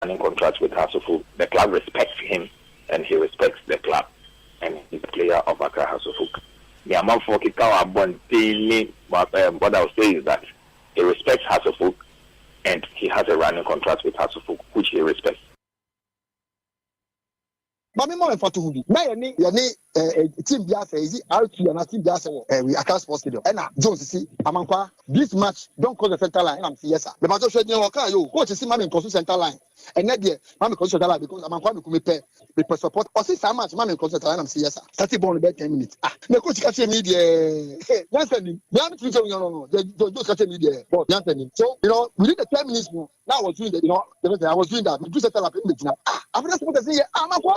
running contract with Hasselhoff. The club respects him, and he respects the club, and he's a player of Accra Hasselhoff. The Amanfo Kikawa Bon daily, but what I'll say is that he respects Hasselhoff, and he has a running contract with Hasselhoff, which he respects. But more important to me, team Biasa is R2 and team Biasa we Accra Sports Stadium. And now Jones see Amankwa this match don't cross the center line. I'm yes sir. The match should you coach see Mami cross center line. And that day Mami cross center line because Amankwa me me support. Or see some match Mami cross center line. I'm yes sir. 30 ball about 10 minutes. The coach catch me there. Hey, Jansen, no. Just catch me there. But Jansen, so within the 10 minutes now I was doing that. I was doing that. We do center line in the after that say Amankwa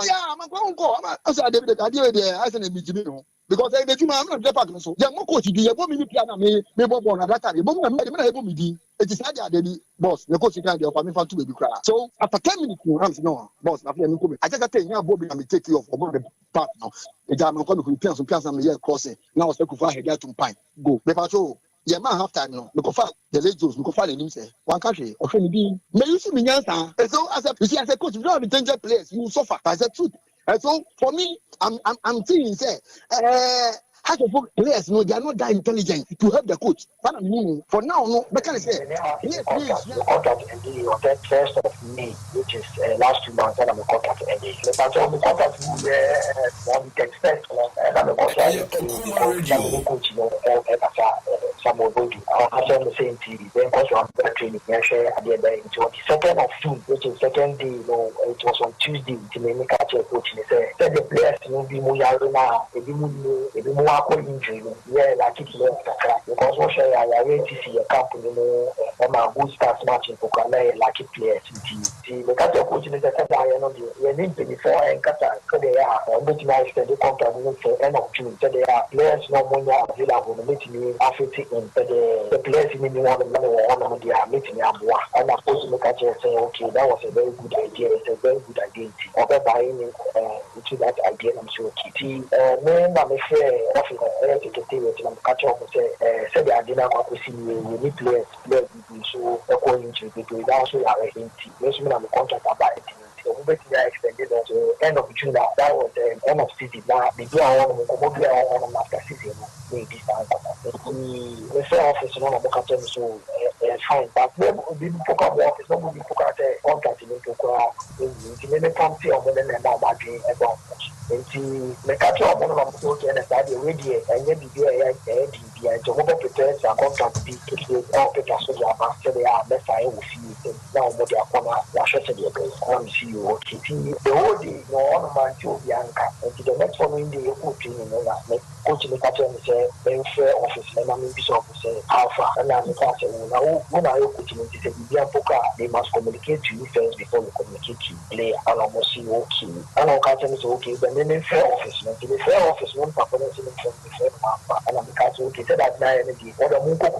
I said David I said because the team I'm not the partner so yeah mo coach be ebo me piano me bobo na that time ebo me ebo me di it is that the boss the coach can dey offer me fan to be cry so after 10 minutes no boss na play me come I just tell you bobo me take you off about the part now the jam come me piano me here crossing now was Akuffo head to pine go me patrol yeah man half time no me go find the legends me go find him say one country of me be me you see me answer so as a coach you don't have danger players you suffer that's the truth. And so for me, I'm thinking, say, how to put players, they are not that intelligent to help the coach. But for now, no, but can I say, yes, the contract ended on the 1st of May, which is last 2 months, and I'm a contract ended. The contract we can expect, and I'm a contract someone going to answer the same TV. Then, because you have better training, I share at the end of the 2nd of June, which is second day, it was on Tuesday, to make a coach. They said the players will be more now, a bit more injury. Yeah, like it's because what I went to see a company, and my good starts matching for Kale, like it players. The Qatar coach is a need before and Qatar, so they are on the the contract for end of June. So they are players no more available to meet me after the players in the one on they are meeting me. And of course, the Qatar say, okay, that was a very good idea. It's a very good idea. Over buying into that idea, I'm sure Kitty, me, I'm afraid I'm catching up say the idea we need players so according to the also are I'm contract about it. We extended to end of June. That was the end of season. Now the year on after season maybe start. The fair office no more catching so fine. But we focus on office. No we focus on contract in the country or more than about about. The catcher of one of them so can start already and then the Jehovah prepares a contract to be all people so they are best I will see now what they are from Russia to the place. See you okay. The whole day no one man to Bianca and the next following day you put in that coach the catcher and say fair office and I'm in bishop say alpha and I'm the catcher now when I coaching it say Bianca they must communicate to you first before you communicate to player and almost see okay and I'm catching is okay then the fair office the fair office one performance in the fair and I'm catching okay that night energy or the moon that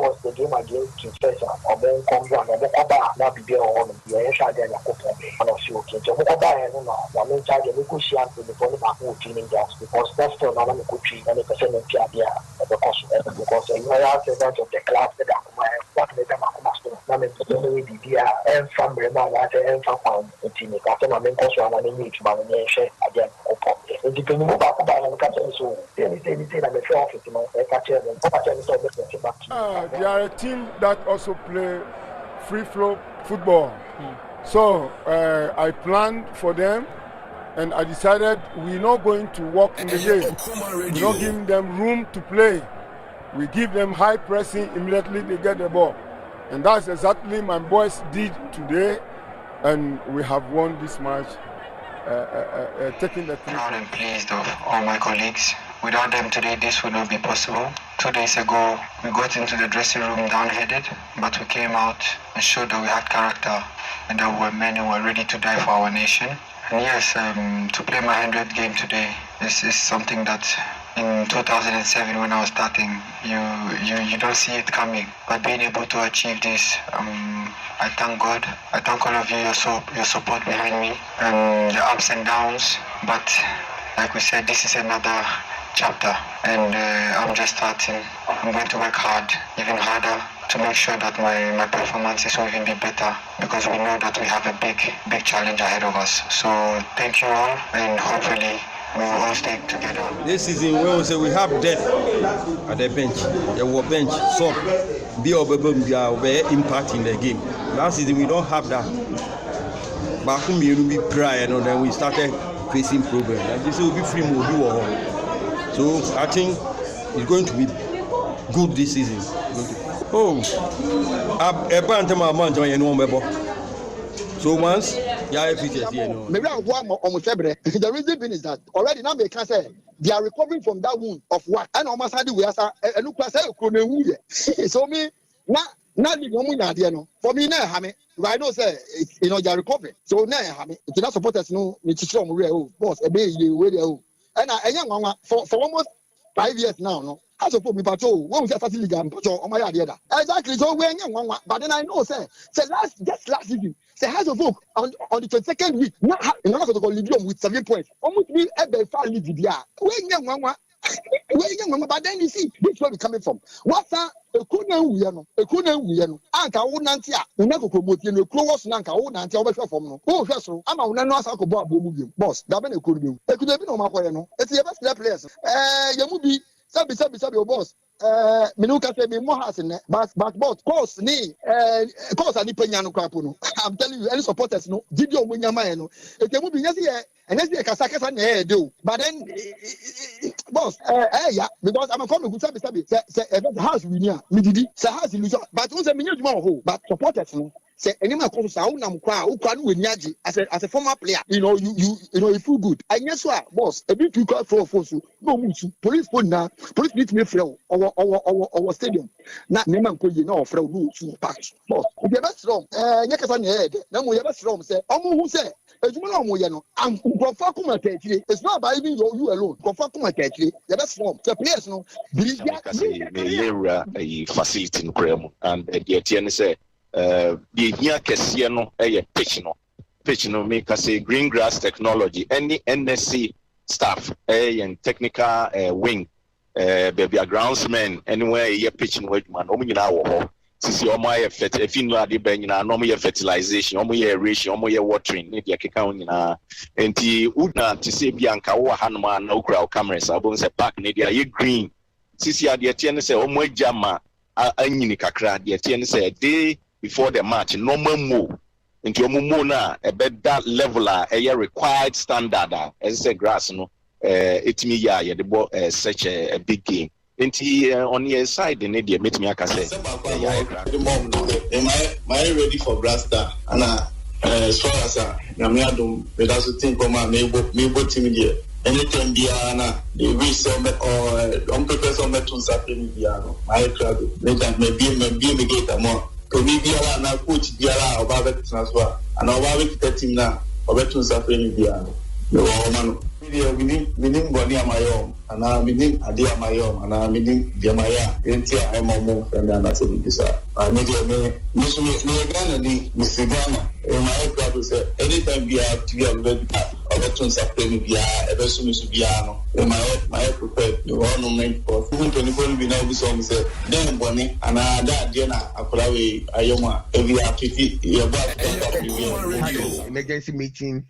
was the game against King Fesa or then comes on the now be there on the Asia then Akropong and also okay so I mean charge the negotiation with the phone back training gas because that's still not a good tree and a percent of Pia because you are president of the club that what made them now the idea and from Barima and from the team I mean also I need to manage again it depends on the captain so they I'm a fair office they are a team that also play free flow football. So I planned for them and I decided we're not going to walk in the game. We're not giving them room to play. We give them high pressing immediately they get the ball. And that's exactly my boys did today and we have won this match taking the three. Proud and pleased of all my colleagues. Without them today, this would not be possible. 2 days ago, we got into the dressing room down-headed, but we came out and showed that we had character and that we were men who were ready to die for our nation. And yes, to play my 100th game today, this is something that in 2007 when I was starting, you don't see it coming. But being able to achieve this, I thank God. I thank all of you, your support behind me, and the ups and downs. But like we said, this is another chapter, and I'm just starting. I'm going to work hard, even harder, to make sure that my performances will even be better, because we know that we have a big challenge ahead of us. So thank you all, and hopefully we will all stay together. This season, we will say we have depth at the bench. There was bench, so be impact in the game. Last season we don't have that. But we prior, and then we started facing problems. Like this will be free move. So I think it's going to be good this season. Oh, so once, maybe I'll go on the reason being is that already now they can say they are recovering from that wound of what and almost had the way as a look so me now the for me now I know say they are recovering. So now it's not supporters no boss a baby and I young one for almost 5 years now no. As a me patrol, one was a facility on my idea. Exactly, so we're young one, but then I know, say last season, say has a book on the 22nd week, not in order to go with 7 points. Almost be a far lead the we're young one, but then you see, this is where we're coming from. What's a Kuna, Anka Unantia, who never promote you, close Nanka, Unantia, over from oh, yes, I'm a Nasa boss, Dabene could be. It could have been on my way, it's the best players. Yamubi. Sabi your boss. Minuka say me more has in but course ni course ani penyano krapo. I'm telling you, any supporters no video munyama no. It can be yes and yes kasa na do. But then boss yeah because I'm coming good sabi say house we near me didi say house illusion but we say me nyuma ho but supporters no say anima ko sa unam kwa ukwa no wenyaji as a former player you know you feel good and yes boss a bit too call for so no musu police phone na police meet me free our stadium na nema nko yi na ofre no to patch boss we be best from nyekasa na head na mo ye best from say omo hu say ejuma na omo ye no am nkrofo kuma takire it's not about even you alone nkrofo kuma takire ye best from the players no a facility no krem and the tie ne say the here kese no pitch no make say green grass technology any NSC staff and technical wing baby groundsmen anywhere here pitching with man nyina wo ho sisi omo ye fertilization ade ben nyina no ye fertilization omo ye aeration omo ye watering ne de keka nyina enti udna ti se bia nka wo hanuma na okura cameras abon se park ne de ye green sisi ade tie ne se omo agama anyini kakra de tie ne se day before the match normal move into omo na e be that level a required standard as say grass no it me ya the ball such a big game enti on your side in the meet me aka say my ready for grass star and as far as na me adom me da so think come me bo team there anytime biana the we some or on purpose on to something biano my crowd me be get more to be biara na coach biara oba bet transfer and oba bet team na oba to something biano no man minim boni amayo ana minim ade amayo ana minim diamaya enti amomo fenda na so bisa me musu me gana ni misigana my brother say anytime we have to be to something bia ebeso musu bia no my prepared the one moment for 24 be now be so me say dem boni ana ade na akola we ayoma every activity your back emergency meeting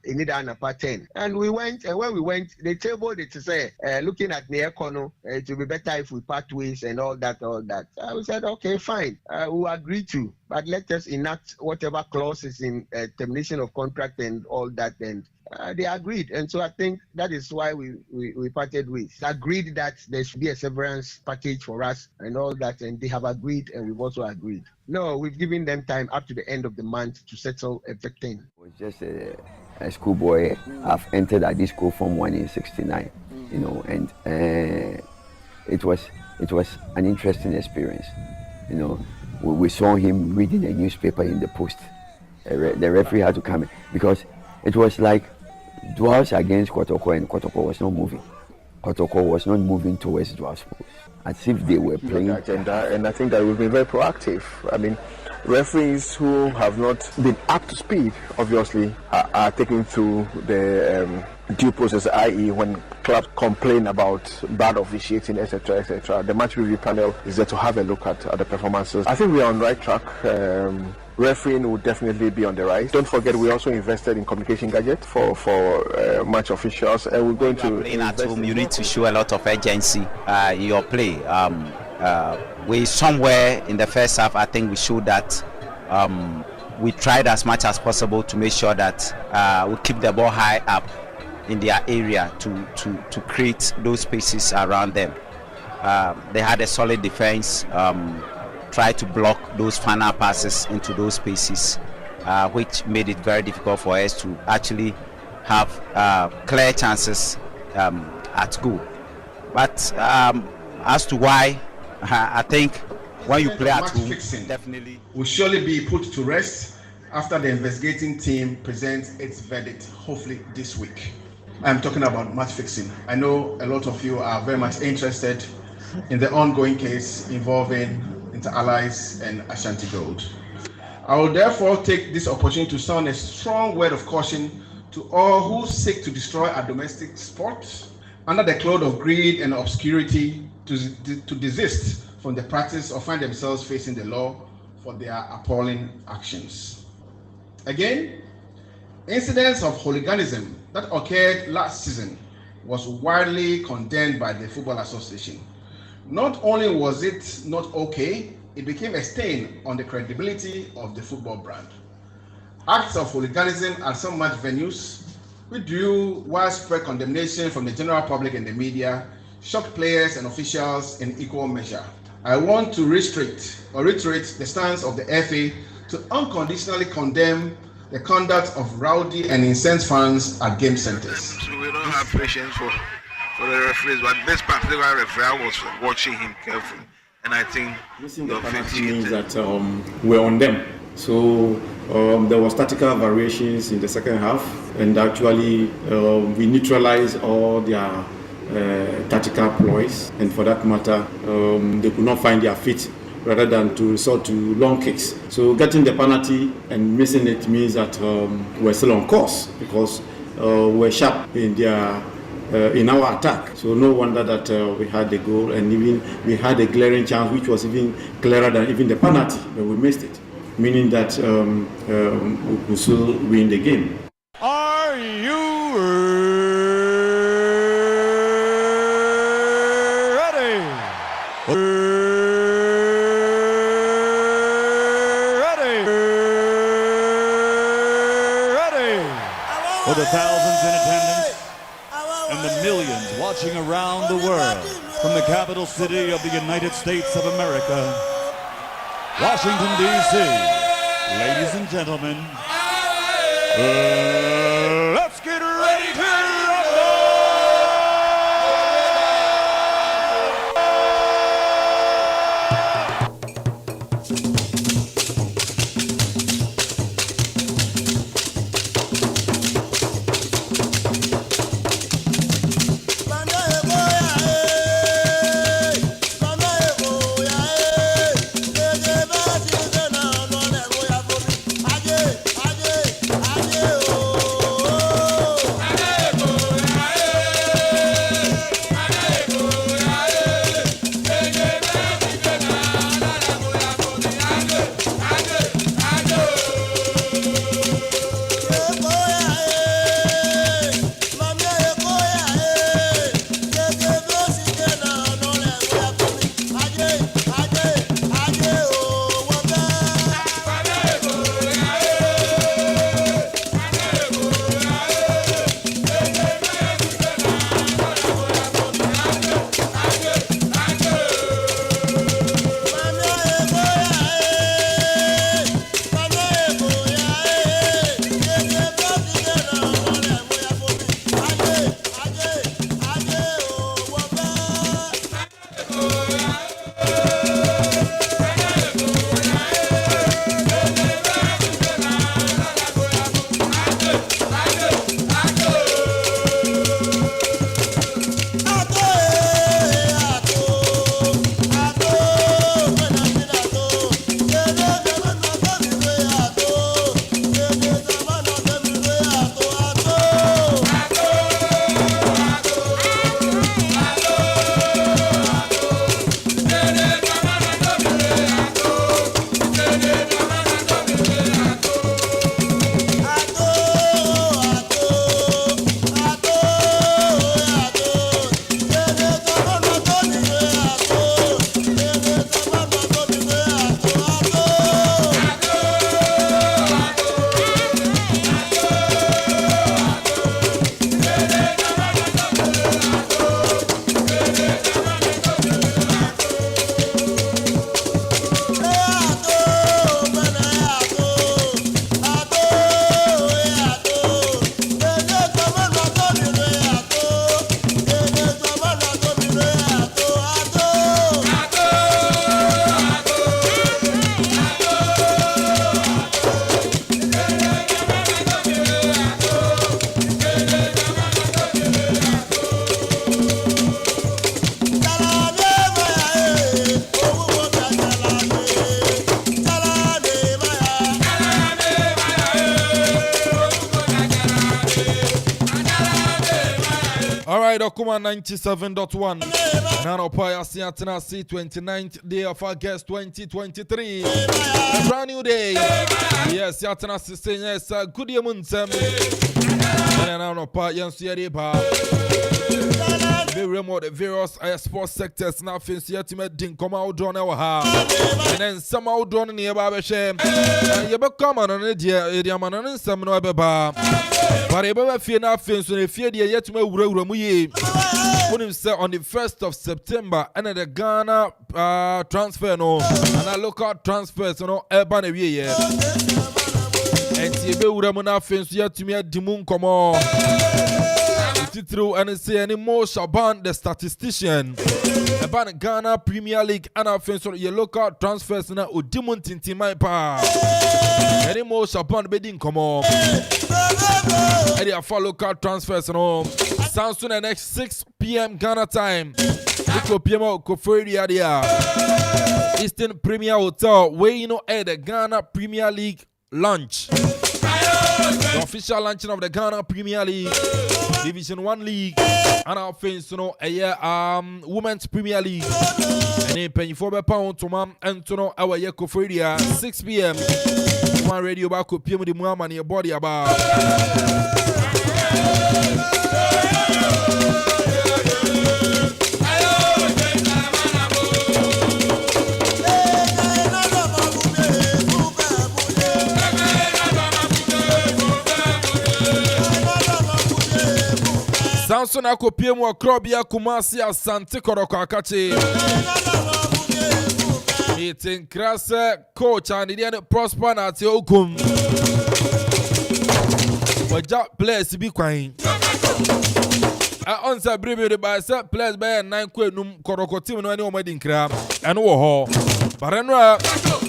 in the part 10 and we went and when we went they tabled it to say looking at the economy it will be better if we part ways and all that we said okay fine we agree to but let us enact whatever clauses in termination of contract and all that and they agreed and so I think that is why we parted ways. Agreed that there should be a severance package for us and all that and they have agreed and we've also agreed. No, we've given them time up to the end of the month to settle everything. I was just a schoolboy. I've entered at this school Form 1 in 69, you know, and it was an interesting experience. You know, we saw him reading a newspaper in the post. The referee had to come in because it was like duels against Kotoko and Kotoko was not moving. Kotoko was not moving towards Johannesburg, as if they were playing the agenda, and I think that we've been very proactive. I mean, referees who have not been up to speed, obviously, are taken through the due process, i.e. when clubs complain about bad officiating, etc., etc. The match review panel is there to have a look at the performances. I think we are on the right track. Refereeing will definitely be on the rise. Don't forget, we also invested in communication gadgets for match officials, and we're going to playing at home. You need to show a lot of urgency in your play. We somewhere in the first half, I think we showed that we tried as much as possible to make sure that we keep the ball high up in their area to create those spaces around them. They had a solid defense. Try to block those final passes into those spaces, which made it very difficult for us to actually have clear chances at goal. But as to why, I think when you play at home, definitely will surely be put to rest after the investigating team presents its verdict, hopefully this week. I'm talking about match fixing. I know a lot of you are very much interested in the ongoing case involving Inter-Allies and Ashanti Gold. I will therefore take this opportunity to sound a strong word of caution to all who seek to destroy our domestic sport under the cloud of greed and obscurity to desist from the practice or find themselves facing the law for their appalling actions. Again, incidents of hooliganism that occurred last season was widely condemned by the Football Association. Not only was it not okay, it became a stain on the credibility of the football brand. Acts of hooliganism at some match venues, which drew widespread condemnation from the general public and the media, shocked players and officials in equal measure. I want to reiterate the stance of the FA to unconditionally condemn the conduct of rowdy and incensed fans at game centres. So we don't have patience for the referees, but this particular referee, I was watching him carefully, and I think missing the penalty means that we're on them. So there was tactical variations in the second half, and actually we neutralized all their tactical ploys, and for that matter, they could not find their feet rather than to resort to long kicks. So getting the penalty and missing it means that we're still on course, because we're sharp in their in our attack. So no wonder that we had the goal, and even we had a glaring chance which was even clearer than even the penalty, but we missed it, meaning that we could still win the game. Are you ready? Ready? For the thousands in attendance and the millions watching around the world from the capital city of the United States of America, Washington, D.C. Ladies and gentlemen, let's get ready to rumble! Yeah. right, Okoman 97.1. Nano Paya Siatana C 29th day of August 2023. A brand new day. Yes, Siatana Sistine, yes, good year Munsem. And Nano Paya Siariba. Very remote, the various sports sectors now face the ultimate ding come out on our heart. And then some out on near Babashem. And you become on an idiot, man, and some no baba. But I never fear nothing, so if you're yet to me, when him say on the 1st of September, and the Ghana transfer, no, and I look at transfers, no, urban area. And see, we would have nothing, so yet to me at the moon come on. Through and say any more Shaban the statistician about Ghana Premier League and our friends your local transfers na Udimon Tinti my pa any more Shaban bedding come on any of our local transfers no sounds soon next 6 p.m. Ghana time Akuffo Eastern Premier Hotel where you know the Ghana Premier League launch. The official launching of the Ghana Premier League, Division 1 League, and our friends, you know, Women's Premier League. And then paying for £4 to mom and to know our Akuffo 6 p.m. One radio back up PM with the mom and your body about. Samson Akuffo mu Akrobia Kumasi Asante Koroko Akachi. Meeting Krass coach and the prosper na te okum. Waja players be kwai. Onsa bribe de ba se players by 9 kwenum Koroko team no ani o madi nkra. Eno wo ho. Barenwa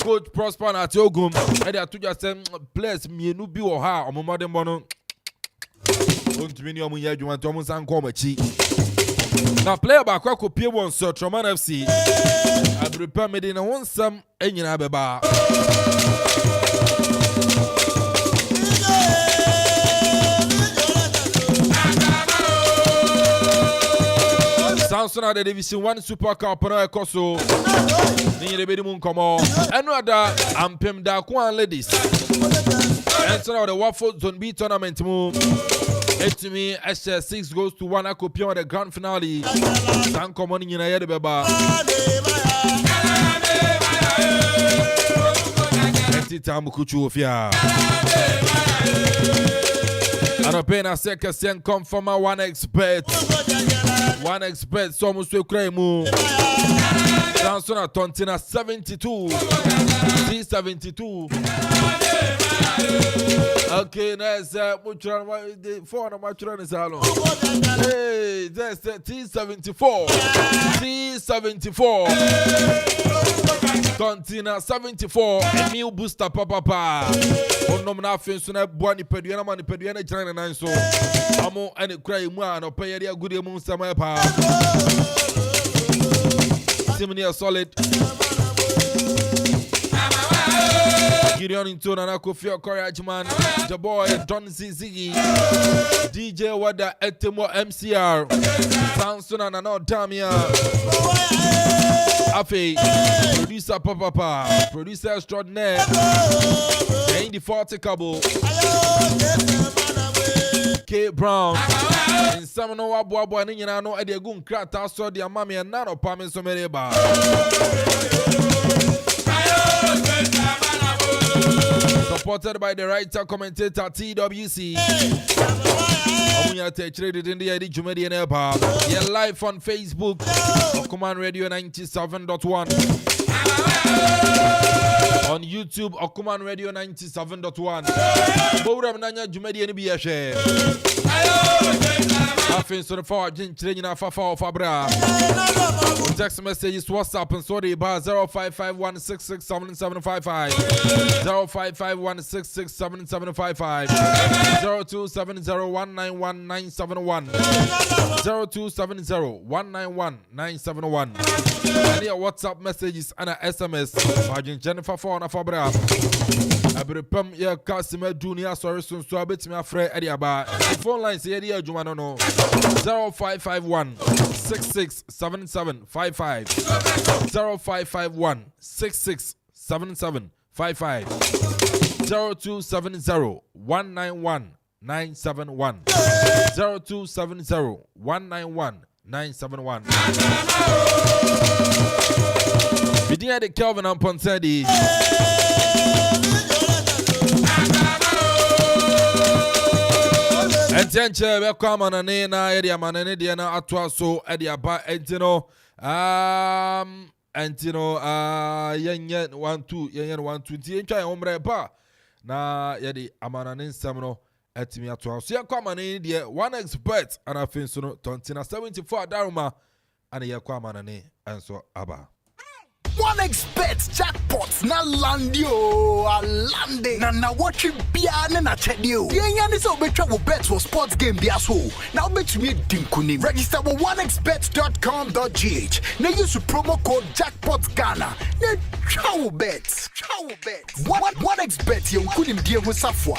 coach prosper na te ogum. E dey atoja se players mienu bi wo ha omomode mbono. Don't mean you want to almost come now player back Akuffo won so Troman FC. I prepare me in one some enyina beba. Samson at the Division 1 Super Cup na ekoso. Ni the bedi mun komo. Enu ada ampem da kwa ladies. And so now the Waffle Zone B tournament move. To me, SH 6 goes to 1 Akuffo the grand finale. Sanko money in a year beba. And a pen a second come from a one expert. One expert, so much to cry move. Samson at Tontina 72. C72. Okay, that's phone of my children is alone. Hey, that's T74. T74. Tontina 74. A new booster, papa. On nominal fence on a bonny peduana, money peduana, China, and so. Amo and a cry one or pay a good among some pa. Similar solid. Gideon into Akuffo Courage man, the boy Don Ziggy, DJ Wada Etemo MCR, Samson and Anna Damia, Afe, producer Papa, producer extraordinaire, Indefatigable, K Brown, and some no Abuabo and Indian no Eddie Gun Krata saw their mammy and none of Pamin Somereba. Supported by the writer commentator TWC. Traded in the Eddie Jumedi and Eba. You're live on Facebook. Okoman Radio 97.1. On YouTube, Okoman Radio 97.1. Bowram Nanya Jumedi and Biashe. Afin so the far Jin Fafa Fabra. Text messages WhatsApp and sorry bar 0551667755 0551667755 0270191971 0270191971 any WhatsApp messages and SMS Virgin Jennifer Fabra Abrepam ya Kasima Junior sorry so abet me afre ade aba. The phone line say ade adwuma no 0551 667755 0551 667755 0270 191 971 0270 191 971. Bidia de Kelvin Amponsah Addi. Entenche be kwama na ne na edi amanane de na atwa so edi aba entino entino yenye 12 yenye 12 ti entwa omre ba na yedi amanane nsam no etimi atwa so yakwama ne de one expert and afin so no 74 daruma and yakwama na ne enso aba. One expert jackpots na landio alande na watch bia na chedio. Yenya ni so betwa wo bet for sports game bia so. Now betumi dinkunim. Register with onexbet.com.gh. Na use promo code jackpots Ghana. Na chow bet. One expert ye kunim die ho safwa.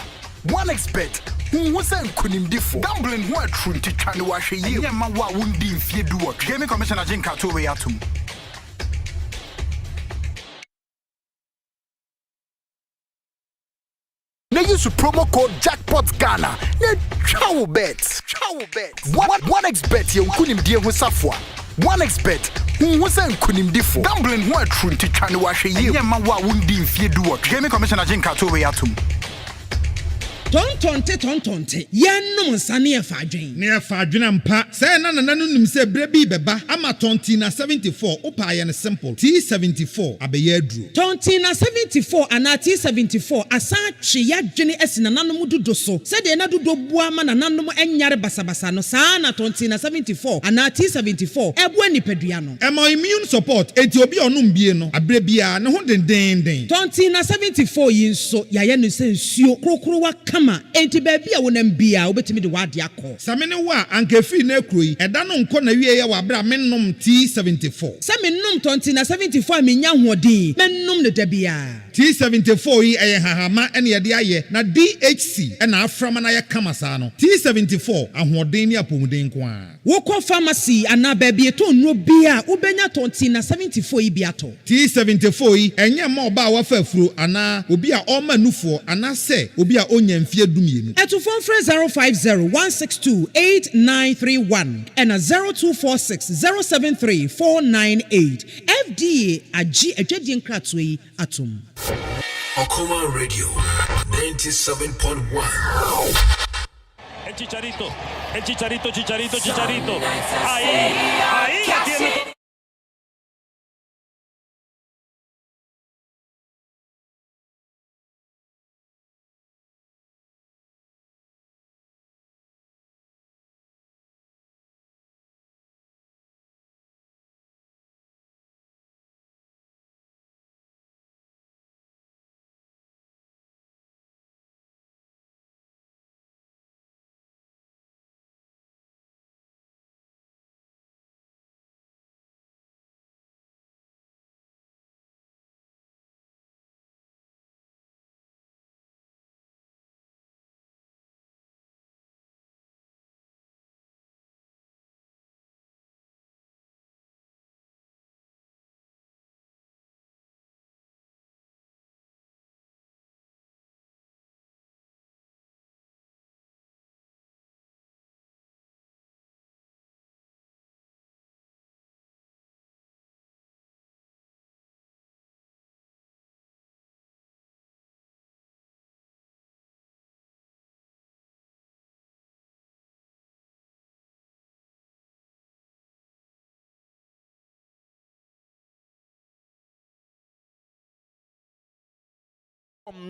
One expert who say kunim difo. Gambling ho atru ntitwa ne wa hwe ye. Yema wa wundi mfie duo. Gaming Commissioner Jinka to we atum. Now use promo code jackpots Ghana. Na chow bet. One expert ye kunim die ho safwa. One expert who say kunim difo. Gambling ho atru ntitwa ne wa hwe ye. Yema wa wundi mfie duo. Gaming Commissioner Jinka to we atum. Tontonte yenum nsane e fadwen ne e fadwen mpa say na nim say brebi beba ama tonti na 74 opa ye ne simple T74 abeye aduro tonti na 74 ana T74 asa twe yadwene asina nanom dodo so say de na dodo bua ma nanom enyare basabasa no saa na tonti na 74 ana T74 ebo nipadua no e ma immune support enti obi onum bie no abrebia ne ho den tonti na 74 yi nso yaye no se nsuo krokro wa kama enti baby a wonam bia obetimi de wade akọ samene wa ankefi na ekroyi eda no nko na wie ye wa bra mennom T74 samennom tonti na 74 menya hoodin mennom ne dabia T74 yi eye hahama ene ye de aye na DHC ena aframa na ye kama sa no T74 ahoodin ni apomuden ko a wokọ pharmacy ana baby to no bia ubenya tonti na 74 yi bia to T74 yi enye ma oba wa fafuro ana obi a o manufo ana se obi a onya mfie dumienu etu phone 050-162-8931 and 0246-073-498 FDA agi adwadi nkratwe atom Okoman Radio 97.1 El Chicharito. Ahí la tiene.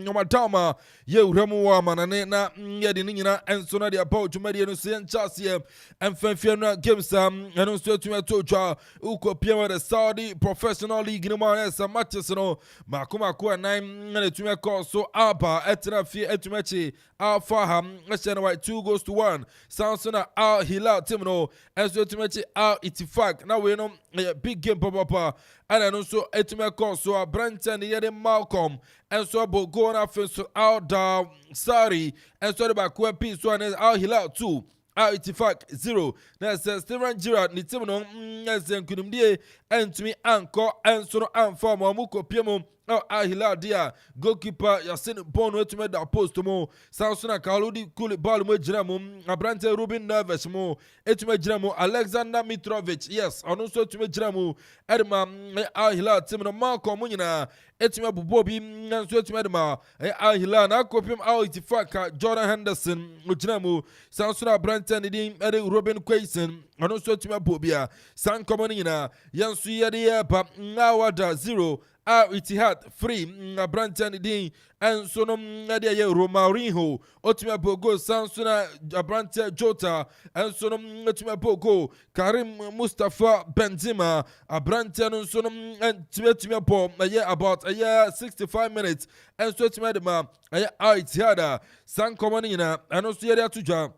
Nomatama ye uramu wa manane na yedi nina enso na dia pa tumadi no se nchase emfafia na games eno so tuma tocha uko pia the Saudi Professional League no ma esa matches no makoma ko 9 na tuma ko so apa etra fi etumachi Al-Faham na white 2-1 Samsung Al Hilal team no enso tumachi Al Ittifaq na we no big game papa ɛna no nso etumi kɔ so abrante ne yɛde Malcolm ɛnso abɔ goal na afei so Alda Sari ɛnso de baako api so ne Al Hilal 2 Itifak 0 na sɛ Steven Gerrard ne team no ɛsɛ nkunimdie ɛntumi ankɔ ɛnso no amfa ma ɔmo kɔpie mu Al Hilal dia goalkeeper Yasin Bono etumi da post mu Sansona Kaludi Koulibaly mu gyina mu abrante Ruben Neves mu etumi gyina mu Alexander Mitrovic yes ɔno nso etumi gyina mu ɛdema Al Hilal team no Malcolm nyina etumi abubo bi nso etumi ɛdema Al Hilal na akɔpem Al Ittifaq Jordan Henderson gyina mu Sansona abrante ne din ɛde Robin Quaison ɔno nso etumi abo bia sankɔmɔ nyina yɛnso yɛde yɛba Ngawada 0 Itihad 3 abrante ne din ɛnso no ɛde yɛ Romarinho otumi abo goal Sansona abrante Jota ɛnso no etumi abo goal Karim Mustafa Benzema abrante no nso no etumi abo ɛyɛ about 65 minutes ɛnso etumi de ma ɛyɛ Itihad sankɔmɔ ne nyina ɛno nso yɛde ato dwa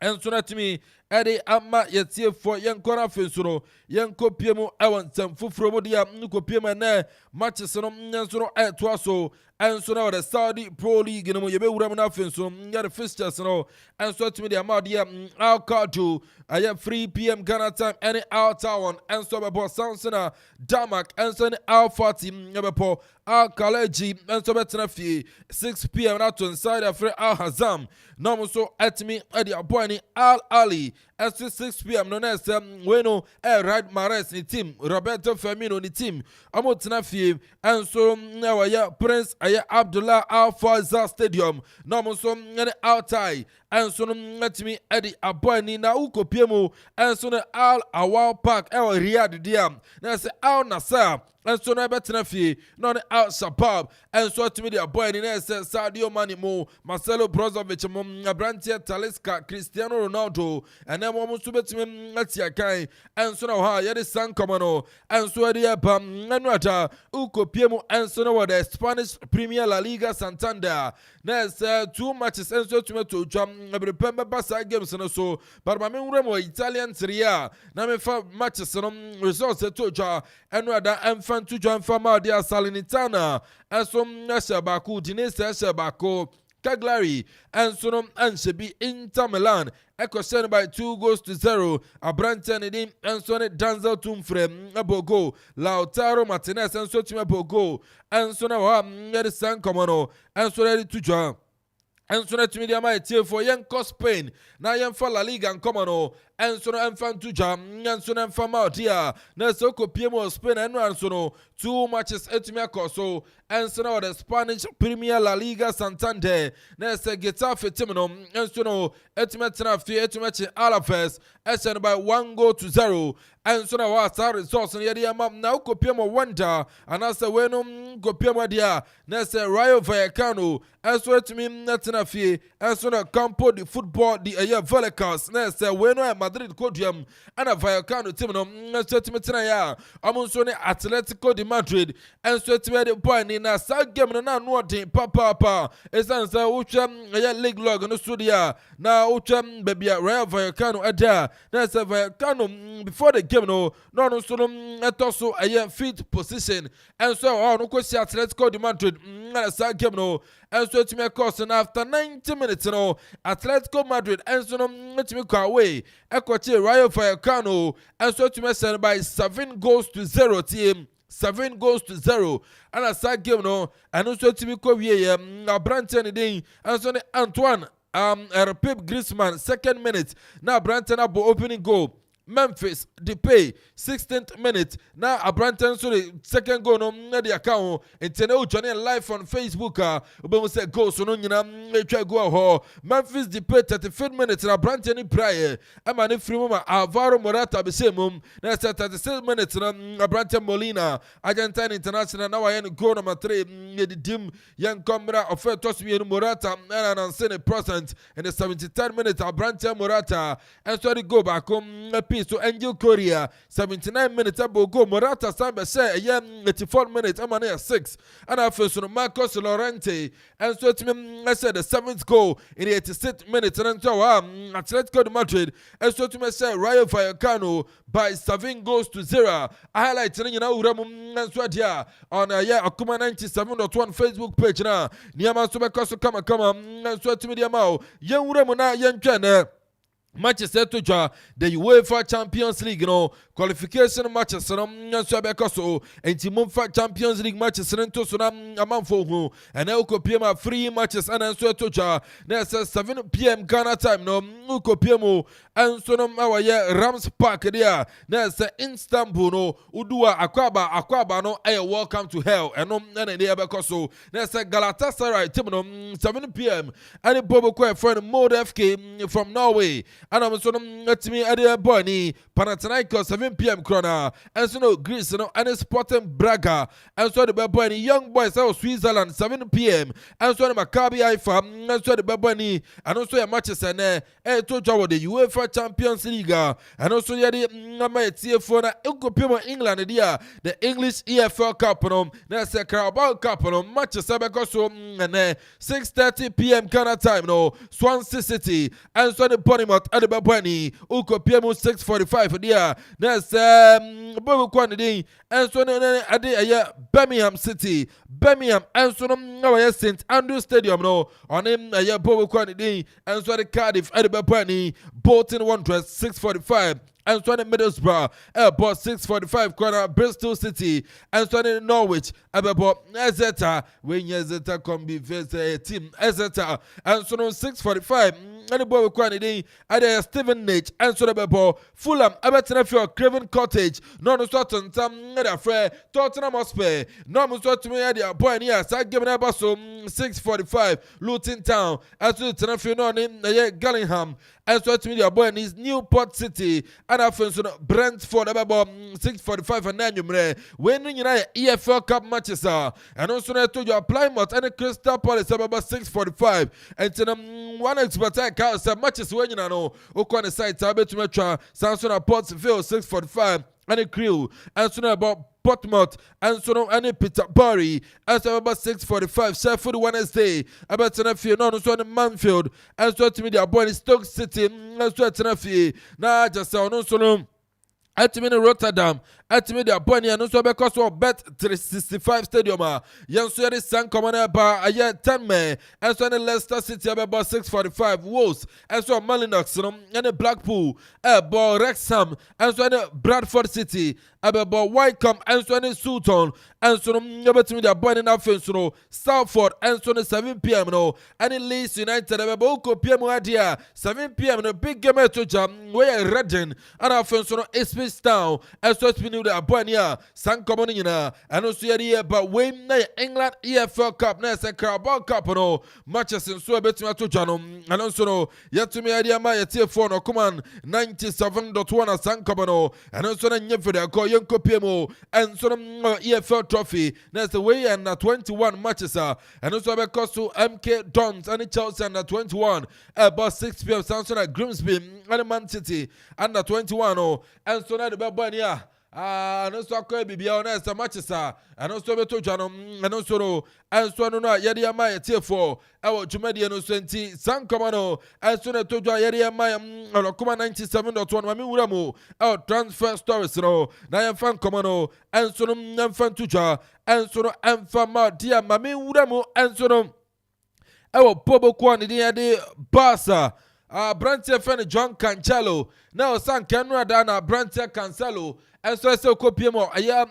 ɛnso na tumi ɛde ama yɛtiefo yɛnkɔ na afei so no yɛnkɔ pie mu ɛwɔ nsɛm foforɔ mu deɛ nkɔ pie mu ɛnɛ matches no nso no ɛtoa so ɛnso na wɔde Saudi Pro League no mu yɛbɛwura mu na afei so yɛde fixtures no ɛnso tumi de ama deɛ Al Qadou ɛyɛ 3 PM Ghana time ɛne Al Tawon ɛnso bɛbɔ Sansona Damak ɛnso ne Al Fati yɛbɛbɔ Al Kaleji ɛnso bɛtena fie 6 PM na to inside afre Al Hazam na ɔmo nso ɛtumi ɛde aboa ne Al Ali ɛnso 6 PM no na ɛsɛ weno Riyad Mahrez ne team Roberto Firmino ne team ɔmo tena fie ɛnso na wɔyɛ Prince ɛyɛ Abdullah Al Fawza Stadium na ɔmo nso ɛne Al Tai ɛnso no ɛtumi ɛde aboa ni na ukopie mu ɛnso no Al Awal Park ɛwɔ Riyadh dia na ɛsɛ Al Nassr ɛnso no ɛbɛtena fie na ɔne Al Shabab ɛnso atumi de aboa ni na ɛsɛ Sadio Mane mu Marcelo Brozovic mu aberanteɛ Talisca Cristiano Ronaldo ɛnɛ mo nso bɛtumi ati akan ɛnso na hɔ a yɛde sankɔmɔ no ɛnso ɛde yɛba ɛno ata ukopie mu ɛnso no wɔ the Spanish Premier La Liga Santander na ɛsɛ 2 matches ɛnso atumi to dwa ɛberepɛ bɛba saa games no so barima menwura mu Italian Serie A na mefa matches no results to dwa ɛno ada ɛmfa nto dwa mfa ma de Salernitana ɛso ɛhyɛ baako Udinese ɛhyɛ baako Cagliari ɛnso no ɛnhyɛ bi Inter Milan ɛkɔhyɛ by 2-0 abrante ne din ɛnso ne Denzel Dumfries ɛbɔ goal Lautaro Martinez ɛnso tumi ɛbɔ goal ɛnso na wɔ a yɛde sankɔmɔ no ɛnso yɛde to dwa ɛnso na tumi de ama yɛtiefo yɛnkɔ Spain na yɛmfa La Liga nkɔmɔ no ɛnso no ɛmfa nto dwa ɛnso no ɛmfa ma ɔde a na ɛsɛ wokɔpie mu wɔ Spain ɛno anso no 2 matches etumi akɔ so ɛnso na wɔde Spanish Premier La Liga Santander na ɛsɛ Getafe team no ɛnso no etumi tena fie etumi akyi Alaves ɛhyɛ no by 1-0 ɛnso na wɔ saa results no yɛde ama na wokɔpie mu Wanda anaasɛ wei no nkɔpie mu adeɛ a na ɛsɛ Rayo Vallecano ɛnso etumi tena fie ɛnso na Campo de Futebol de ɛyɛ Vallecas na ɛsɛ wei no Madrid Codium ana Vallecano team no nso etimi tena ya ɔmo nso ne Atletico de Madrid nso etimi de point ni na sa game no na no ɔden papa esan sɛ wotwa ɛyɛ league log no so dia na wotwa bebia Real Vallecano ada na sɛ Vallecano before the game no no nso no ɛtɔ so ɛyɛ fifth position nso ɔno kɔ si Atletico de Madrid na sa game no nso etimi course na after 90 minutes no Atletico Madrid nso no etimi kɔ away ɛkɔkye Rayo Vallecano ɛnso etumi send by 7-0 team 7-0 ana saa game no ɛno nso etumi kɔ wie yɛ abrante ne din ɛnso ne Antoine Pep Griezmann 2nd minute na abrante na bɔ opening goal Memphis Depay 16th minute na abrante nso the 2nd goal no na de account intene o join live on Facebook obemu say goals no nyina etwa goal ho Memphis Depay 35th minute na abrante ni prayer ama ne free ma Alvaro Morata be say mum na 36th minute na abrante Molina Argentine international na waye goal number 3 ye dim yan komra of first we Morata na say the present in the 73rd minute abrante Morata and so the go back piece to Angel Korea 79 minutes go Morata Samba say 84 minutes Amania 6 and I first on Marcos Llorente and so to I said the 7th goal in the 86th minute and so Atletico de Madrid and so to me say Rayo Vallecano by 7 goals to 0. I highlight you know and so dia on Okoman 97.1 Facebook page na Niama so because come and so to me dia mao yen uramu na yen twene Manchester to the UEFA Champions League, qualification matches, so and Timumfa Champions League matches, and to Amanfo, and Okopiema free matches, and so to there's 7 p.m. Ghana time, no Ukopiemo, and Sonam our Rams Park there, there's Istanbul, no Udua Aquaba, no welcome to hell, and no Nebekoso, there's a Galatasaray, Timon, 7 p.m. and a Bobo friend Mode FK from Norway. And I'm so to me at the Bonnie, Panathinaikos 7 p.m. Krona, and so no Greece, and Sporting Braga, and so the Babani young boys out Switzerland 7 p.m. and so the Maccabi Haifa, and so the Babani, and also a matches and to join the UEFA Champions League, and also the TF4 Ukopimo England, the English EFL Cup, that's a Carabao Cup, matches Sabacoso, and 6:30 p.m. Ghana time, Swansea City, and so the Barima Adebabani, Ukopiemo 6:45 there. That's Bobo Quantity, and so Birmingham City, Birmingham, and so St. Andrew Stadium, on him Bobo Quantity, and so the Cardiff Adebabani, Bolton Wanderers 6:45. And so Middlesbrough, Airport 6:45 corner, Bristol City, and so Norwich, about Exeter, when Exeter can be first team, Exeter, and so 6:45, and the boy quantity, and Stephen Nage, and so about Fulham, Abertanafield, Craven Cottage, non certain time, Tottenham Hotspur, no to me at the point here, so given about so 6:45, Luton Town, and so Tanafield on in Gillingham, and so to me the boy is Newport City, and I found Brentford about 6:45 and 9 when United EFL Cup matches are, and also I told you Plymouth and Crystal Palace about 6:45, and one expert matches when you know Okoman side Tabet to Metro, Samson Portsville 6:45. And a crew, and so about Portsmouth, and so any Peterborough, and so about 6:45. Sheffield Wednesday, about Tenerife, no, so Manfield, and so to me, the boy Stoke City, and so Tenerife. Now, just so no. At me Rotterdam, at me the Bonnie and also because of Bet 365 Stadium. Yansuri San Commander by a year 10 May, and so Leicester City about 6:45 Wolves, and so Malinox and Blackpool, about Wrexham, and so Bradford City, about Wycombe, and so Sutton, and so about me the Bonnie and Afonso, Salford, and so 7 p.m. and Leeds United about Okoman 7 p.m. the big game to jam where Reading and Afonso is Town, and so it's been the Abania, San Comunina, and also here about when England EFL Cup, Ness and Carabao Cup, matches in so a bit to Janum, and also yet to me idea my TF4 Okoman 97.1 at San Comuno, and also a Nyefida call Yonko Piemo, and so EFL trophy, that's the way and 21 matches are, and also because to MK Dons and Chelsea under 21, about 6 p.m. Samson at Grimsby, and Man City under 21, and so the Babania, and also be honest, matches are, and also to Janum, and also, and so no, Yadia Maya Tier4, our Jumedian 20, San Comano, and so to Yadia Maya, Okoman 97.1, Mami Uramu, our transfer stories, Naya Fan Comano, and so no, Fan Tuja, and so no, and Fama, dear Mami Uramu, and so no, our Bobo quantity at the Barca. Brantia friend John Cancelo. Now San Canada Dana Brantia Cancelo. And so I say Kopiemo. I am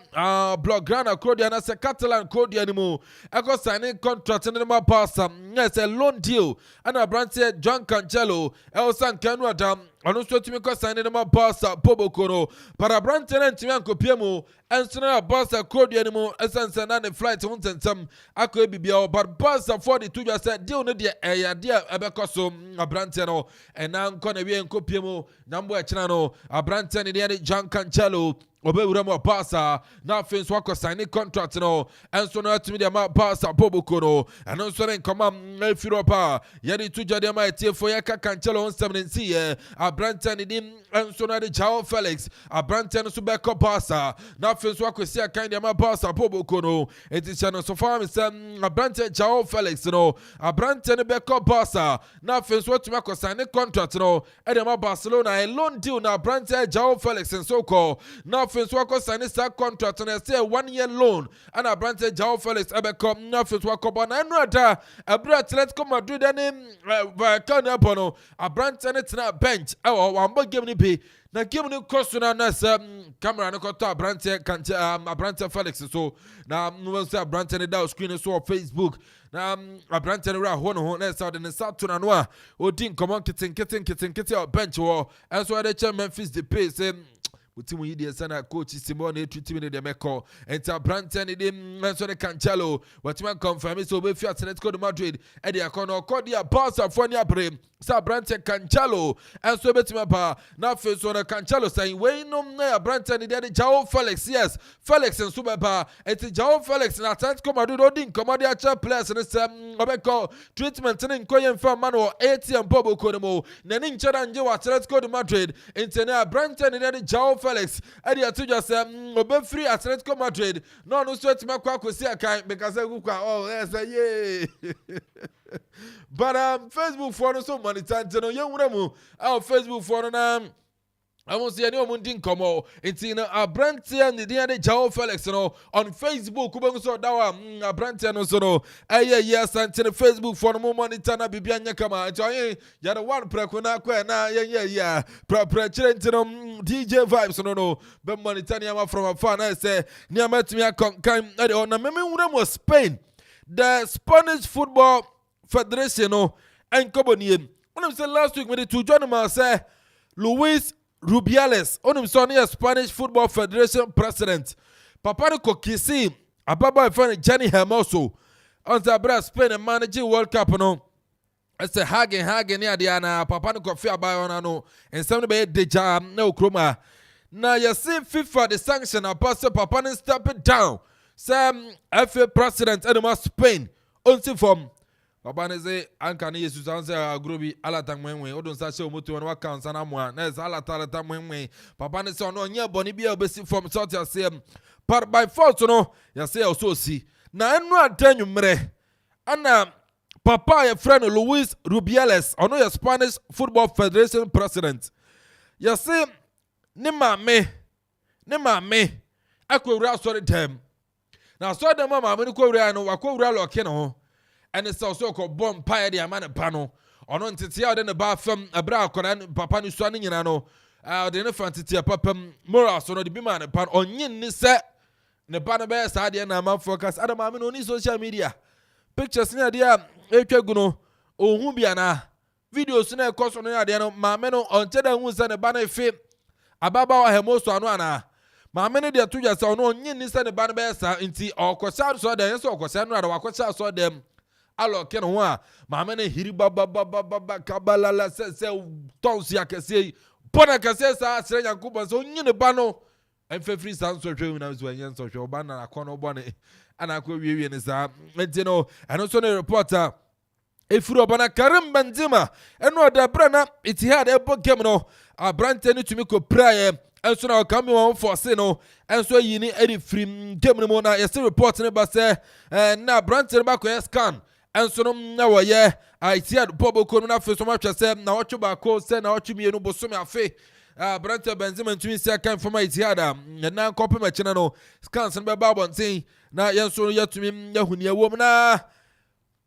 Blaugrana Cordia and I say Catalan Cordia anymore. I got signing contract in my Barca. Yes, a loan deal. And a Brantia John Cancelo. El San Canada. And also to me cause signing my Barca Bobo Kono. Para Brantia and Timan Kopiemo. And so now Barca Cordia anymore. As I said, and flight hunt and some. I could be but Barca 42 just said, deal with the idea because a Brantia. And now I'm going to be in Kopiemo. Number channel. A Brantia and the John Cancelo. obewura mo Barca na afei nso akɔ sign contract no enso no atumi de ma Barca poboko no eno nso ne nkoma Europa yɛde to dwade ma etiefo yɛ ka Cancelo nsɛm ne nsi yɛ abrante ne dim enso no de João Felix abrante no so bɛkɔ Barca na afei nso akɔsi akan de ma Barca poboko no eti no so far me sɛ abrante João Felix no abrante ne bɛkɔ Barca na afei nso atumi akɔ sign contract no de ma Barcelona a loan deal na abrante João Felix nso kɔ na afei nso akɔ sign sa contract no say 1 year loan and abrante João Felix ebɛkɔ na afei nso akɔ na enu ada abra Atletico Madrid ne kan abo no abrante ne tena bench wambo game ni bi na game ni koso na camera no kɔtɔ abrante Felix so na no say abrante ne da screen so on Facebook na abrante ne ra ho no ho na say de ne sato na no a odi nkɔmɔ keten bench wo enso de che Memphis Depay say Utimu yidi sana coach Simone treatment de meko enta Branton de so de Cancelo watima confirm so be fi Atletico de Madrid e de akono kodi a Barca for ni abre sa Branton Cancelo enso betima pa na fe so na Cancelo saying we no na Branton de João Felix yes Felix enso be pa eti João Felix na Atletico Madrid odin komode a cha players ne sem obeko treatment ne nkoye mfa ma no ATM bobo ko mo na ni nchara nje wa Atletico de Madrid enti na Branton de João Felix Eddie Atuja said, Obe free Atletico Madrid. No, sweat to make quack because I but Facebook for so many times, no young woman, our Facebook for I won't see any mundin come it's in a Branty and the João Felix on Facebook. So a Branty and so yes, and Facebook for no monitana Bibiana Kama. You're one precuna yeah. DJ vibes no, but monitania from a fan. I say near met me a kind on a memory was Spain, the Spanish Football Federation and Cobonian. When I said last week, with the 2 gentlemen say Luis Rubiales, onim Sonia Spanish Football Federation President. Papa no kokisi, ababa friend Jenny Hermoso. On the Bra Spain and managing World Cup no. I say Hagen ya Diana, Papa no kofi abayo no. And some be deja no chroma. Now you see FIFA the sanction apostle Papa no step it down. Some FA President and Spain. Only from Papa ne say anka ne Jesus an say agrobi alata mwenwe odon sa show moto no account sana mo na say alata mwenwe Papa ne say no nya boni bia obesi from sort ya say but by force no ya say also see na enu adanwumre ana Papa ya friend Luis Rubiales ono ya Spanish Football Federation President ya say ne mame akwura sorry dem na so dem mama me ko wura no akwura loke no and it's also called bomb pie the man pano or non titia than the bathroom a bra conan papa ni swanning in ano the fancy papa mora so no the biman pan on yin set the banner bear side and Amanfo cause Adam on social media pictures near dear Ekeguno o Humbiana videos in a course on the mameno on Tedda who's and a banner fit ababa or hermoso anuana. Mamene de tuja sa no yin ni the banner bear sa inti or corsar so there so corsar no corsar saw them. Alo ken ho a maame ne hiri baba kabala se tons ya kese bona kese sa asre Yakubu so nyine ba no emfefri san so hwe na so yen so hwe ba na akono bone ana akwa wie ne sa enti no eno so ne reporter efuru bana Karim Benzema eno da brana Etihad ebo game no abrante ni tumi ko praye enso na come on for say no enso yi ni edi free game no na yes report ne ba say na abrante ba ko scan enso no na wo ye Etihad bobo ko na fe so ma twese na ocho ba ko say na ocho mienu boso me afe abrante Benzema tumi say kan from Etihad na kope ma china no scans no be ba bonten na yenso yatumi yahuni ewom na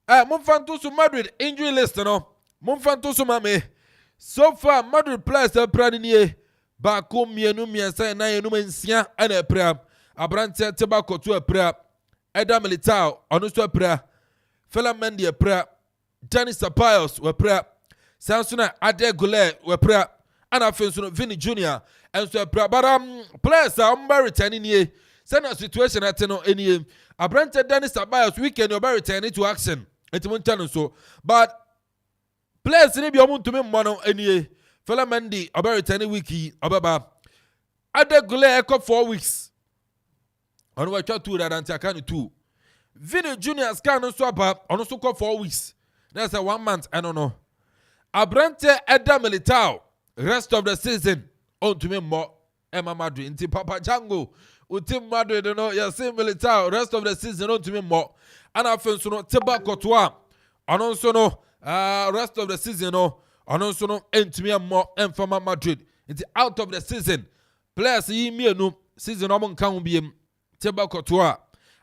Mumfantusu Madrid injury list no. Mumfantusu mame. So far Madrid players are praniye. Bako mienu miensa na yenu mensia ene pra. Abrante tebako tu pra. Eda Militao onusu pra. Fela Mendy pra. Dani Ceballos we pra. Sansuna Ade Goulet we pra. Ana Fensuno Vini Jr. and so pra. But players are returning here. Send a situation at no any. Abrante Dani Ceballos weekend you'll be returning to action. It's Montano so, but players in your moon to me mono any Fela Mendy about returning wiki ababa Ada Gule Echo 4 weeks. On we try 2 that anti 2. Vini Junior scan no swap on also 4 weeks. That's a 1 month, I don't know. Abrante Eda Militao, rest of the season. On to me more. Emma Madrid, Inti Papa Django, Utim Madrid, you know, you see Militao, rest of the season. On to me more. And I feel so no Tiba Cotois. And also no, rest of the season, no. And also no, into me more. And from Madrid, it's out of the season. Players, ye me no season. I'm on count be Tiba Cotois.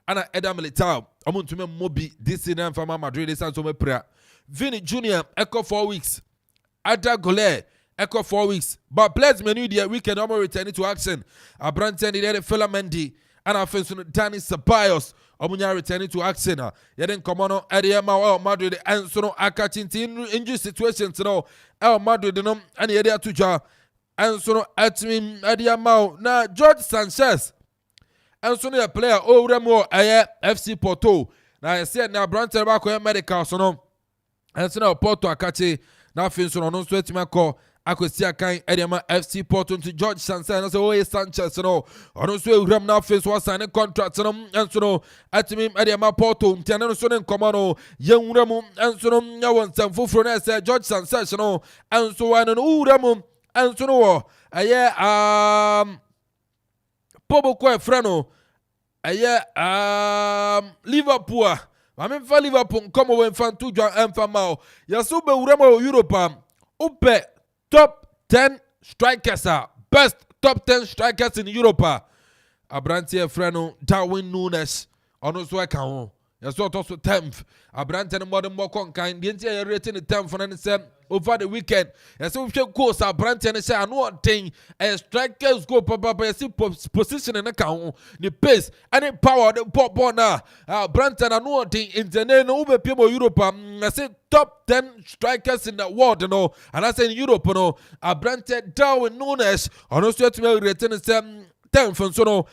And Eda Militao, I'm on to me Mobi this season from Madrid. This is my prayer. Vini Junior, Echo 4 weeks. Ada Gole, Echo 4 weeks. But players menu the weekend, I'm returning to action. Abrante Ndidi Fela Mendy. And I feel Danny Ceballos. I'm returning to action. Yeden Komono, Ediama, Madrid, and so Akatin injury situations. No, El Madrid, and Edia Tuja. And so Atmin, Ediama. Now, George Sanchez. And so a player, Remo, FC Porto. Now, I said, now, Abrante Bako medical, so no. And so now Porto Akachi now fins on no sweat my call. I could see a kind Edema FC Porto to George Sanchez and so Sanchez no on no sweat Ram now fins was signing contracts and so no at me Edema Porto Tiano Son and Comano young Ramu and so no one some Fufrones George Sanchez no and so on and Ramu and so no Pobo Kwe Frano Liverpool. I mean, for Liverpool, come away from 2 and from Mao. Yasube Uremo Europa, Upe, top 10 strikers are best top 10 strikers in Europa. Abrante Freno, Darwin Nunes, on us work on. Yasot also 10th. Abrante and modern more kind, the entire rating the 10th and 7 over the weekend. And so we should course Abrante and say, I know one thing, a strikers go papa, position in account, the pace, and the power, the pop on Branton and one thing in the name of people Europe. I said top 10 strikers in the world, you know, and I said in Europe, you know, Abrante Darwin Nunes, on us to be written 10 from Sono,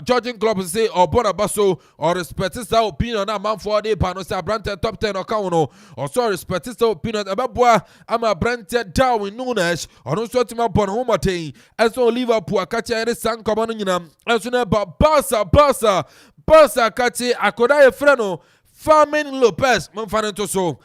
Georgian club say or Bonabasso or respect his opinion. Amanfo de Panos Abrante top 10 or Kauno or so respect his opinion about boy. I'm a Brante Darwin Nunes or no sort of my Bonhomate and so Liverpool catch any San Common and so about Barca catch Akoda Freno. Farming Lopez, Monfanentoso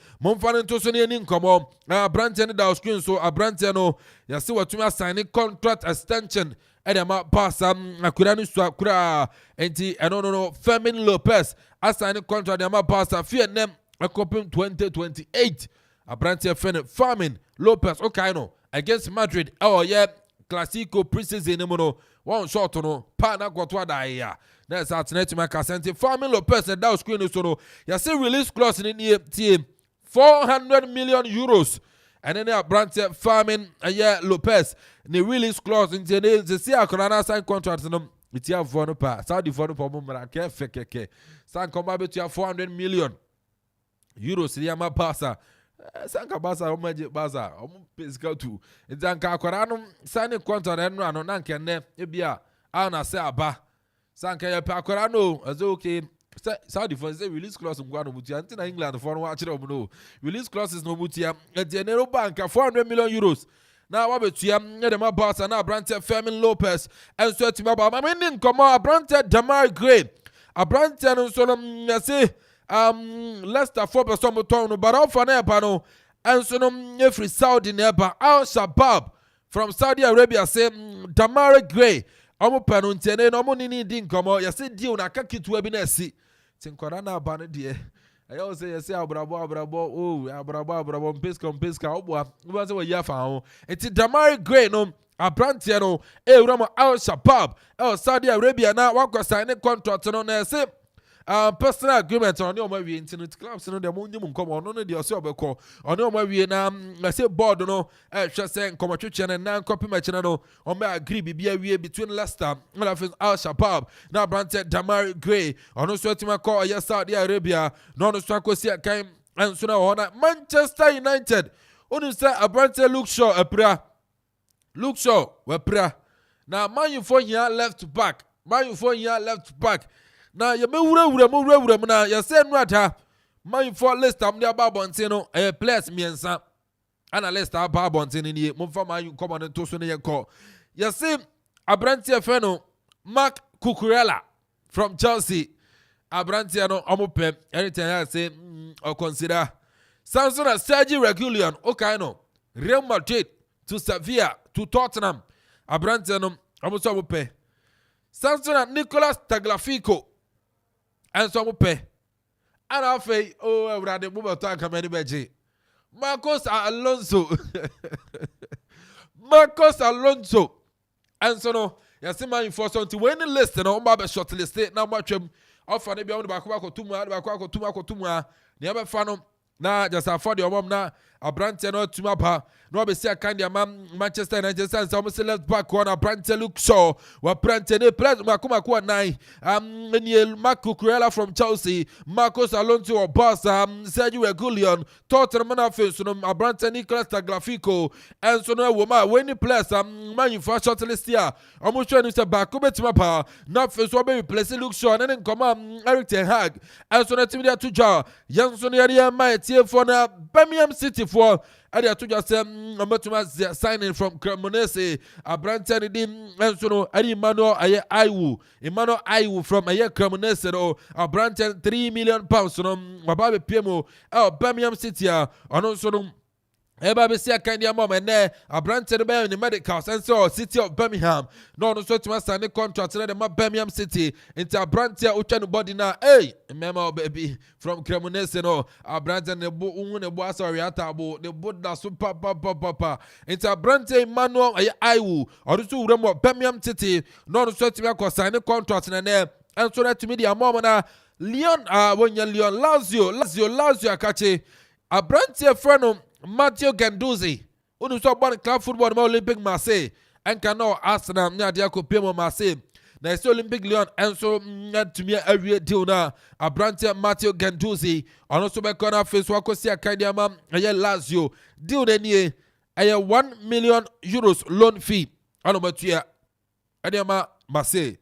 near Ninkomo, Brante and Dow screen so Abrantano, you see what you are signing contract extension. Edema Barca, Akurani Swakura, and no, Fermin Lopez, I signed a contract. Edema Barca, fear them, Akropong 2028. Abrante Farming Lopez, okay, no, against Madrid. Oh, yeah, Classico preseason, one shot, no, Pana Quatuada. That's our tonight to my Cassante. Farming Lopez and Dow screen, so no, you see release clause in the team 400 million euros. And then Abrante Farming Lopez. The release clause in the see a sign contract in them. It's your phone pa. Saudi phone for Mumra Keke. San Combat to 400 million euros. The Yama Pasa. Sanka Basa, Omaji Baza, Pisco too. It's Anka Coranum signing contract and run on Nankan. Ebia, Anna Saba. Sanka Pacorano, as okay. Saudi for the release clause in Guanamutia, until England for watching no. Release clauses no mutia at the Nero Bank 400 million euros. Now, what about you? The boss and Abrante Fermin Lopez and so to my Baba. I mean, come on, Abrante Damar Gray. Abrante and so say, Leicester 4% tono, but off an airpano and so every Saudi neighbor Al Shabab from Saudi Arabia say, Damar Gray. Omo Panuntene, no money needing come out. You say, deal na kaki to webinesi. Tinkorana banner dear. I always say, Abrabo, Pesca, Obwa, was a yafa. It's Damari Gray, no, Abrantiano, Rama Al Shabab, Saudi Arabia now, what was signing contract on there, say, personal agreement on your movie internet clubs, and the moon come on the Osobel call, on your movie now, I say, board, no, just saying, commercial and non copy match, no, on my agree, be between Leicester and Al Shabab, now Branted Damari Gray, on also to my call, yes, Saudi Arabia, non Stracosia came, and so now Manchester United, only say, Abrante Luke Shaw, a prayer. Luke Shaw, we prayer. Now, man, you 4 year left back, Now, you may now, you say, Rata, my for list of the Babontino, a place me and son, and a list of Babontin in the Mufama, you come on and toast in your call. You see, Abrantia Feno, Mark Cucurella from Chelsea. Abrantia no Omope, anything I say or consider. Samson Sergi Regulion, Okaino, Real Madrid to Sevilla to Tottenham. Abrantia no Omope. Samson Nicolas Tagliafico and so Omope. And I say, oh, I would have moved to Kameni Beji. Marcos Alonso. Marcos Alonso. And so no, you see my enforcer to win the list and on my short list. Now, much of the beyond the Bakuako Tuma, never found na just afford your mom na Abrantia no Tumapa. No be say kind of Manchester United and some left back corner Abrantia look so wa Abrantia ne play Makuma kwa nine Mark Cucurella from Chelsea, Marcos Alonso or Boss Sergio Regulion, Tottenham Manafis no Abrantia Nicolas Tagliafico and so no woman when he plays man for short list here. Almost trying to say back come to Mapa not first one be place look so and then come Eric Ten Hag and so na team there to jar Janson area my team for na Birmingham City for I to just signing from Cremonese, Abrantia Dim, and so no, Emmanuel Iwu from Cremonese, or Abrantia £3 million, Mababe Piemo, Birmingham City, and also Everybody see a kind of mom and there, Abrantia in the medicals, and so City of Birmingham. No, so to sign the contract to the Birmingham City into Abrantia Uchanu body now. Hey, remember baby from Cremonese, no, Abrantia the boss or Yatabo, the Buddha super papa into Abrantia Emmanuel Iwu, or the two Remo Birmingham City. No, so to sign the contract in there, and so that to me the mom na Leon, when you Leon Lazio, Akache, Abrantia Frenum. Matteo Ganduzzi, who saw one club football in Olympic Marseille, and cannot Arsenal, Akropong Marseille. Now it's Olympic Lyon, and so to me every deal now. Abrantia Matteo Ganduzzi, and also by corner face Wakosia Kadiama, a Lazio, deal then ye a 1 million euros loan fee. I know about you, Adiama Marseille.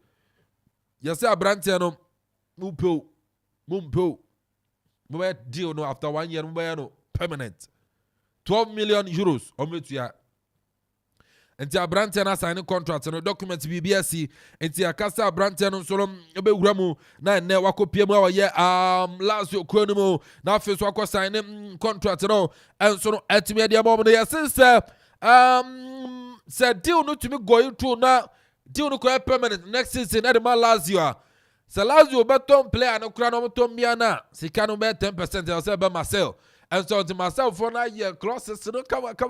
Yes, Abrantia no Mumpo, deal no after 1 year, no permanent. 12 million euros ometua enti Abrantia na sign contract no document BBSC enti akasa Abrantia no so ebe wuramu na ne wakopie mu aye Lazio kwanum na afeso akọ sign contract no enso no etime de amom no yes say deal no to me going through na deal no ko permanent next season na de ma Lazio say Lazio beton player no kra no to mbia na sika no be 10% ya say be Marcel. And so to myself for 9 year clauses, so come up.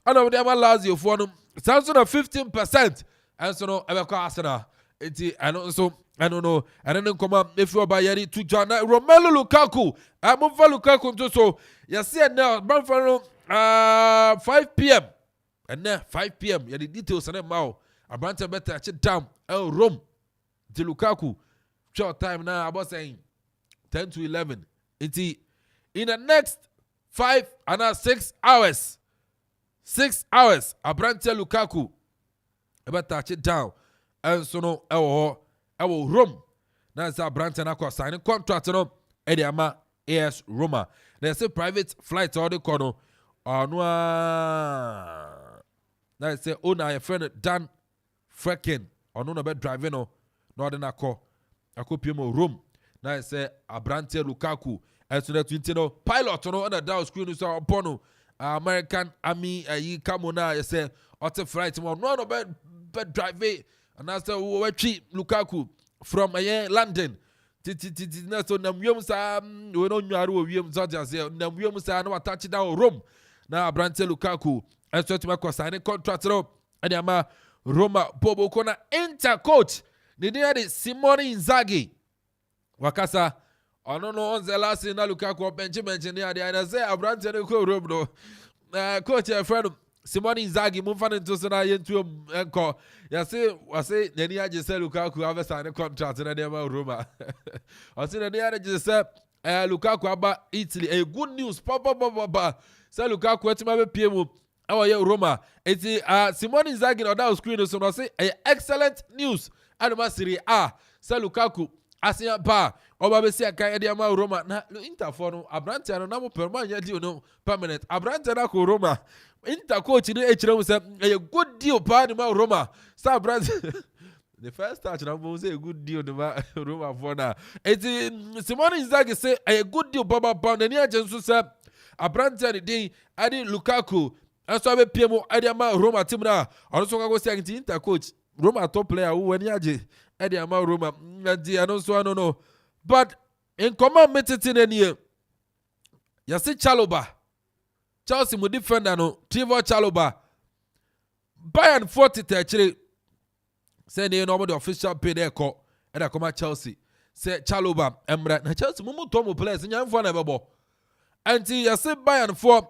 I know they are Lazio for them. Sounds on 15%. And so no, ever Arsenal. I don't know. And then come up if you are by Yeri to John Romelu Lukaku. I'm on for Lukaku to so. You see it now, 5 p.m. And then 5 p.m. You the details and then now. A branch of better check down. Rome to Lukaku. Short time now, I was saying 10 to 11. In the next 5 and 6 hours, Abrantia Lukaku, about touch it down, and so no, our Rome. Now it's Abrantia Nako signing contract no, Ediama AS Roma. There's a private flight or the corner. No, now it's a owner your friend Dan Frekin or no about driving no, than Akropong Rome. Now it's a Abrantia Lukaku. And so that you know, pilot on the down screen is upon American Army. You come on now, you say, auto flight, no about driving. And that's the way cheap Lukaku from London. So Namuum, we don't know Williams, Namuum, no touch down Rome. Now, Abrantia Lukaku, and so to my signing contract, and Yama Roma Bobo Kona enter coach. The day is Simone Inzaghi. Wakasa. I don't know on the last in Lukaku Benjamin and I say Abrantia no coach a friend Simone Inzaghi move on into Sena to encore. I say then I just say Lukaku have signed a contract in the Roma. I say then I just say Lukaku about Italy. A good news papa say Lukaku at my PM our Roma. It's Simone Inzaghi on that screen so I say excellent news and Serie A say Lukaku Asia pa oba se aka de ama Roma na Inter for no Abrantia no na mo permanent no permanent Abrantia na ko Roma Inter coach in the say a good deal part of Roma. Star Brazil. The first touch now say a good deal the Roma for now. It's Simone Inzaghi say a good deal Baba Pound and here just say a brand the day Adi Lukaku and so I PMO Adi Ama Roma team now. Also go say Inter coach Roma top player who when yaje Adi Ama Roma and also I don't know. But in command meeting in here you see Chaloba Chelsea mu defender no Trevor Chaloba Bayern 40 actually say they know the official pay there call and I come at Chelsea say Chaloba Emra na Chelsea mu tomu players nyam for never bo anti you say Bayern for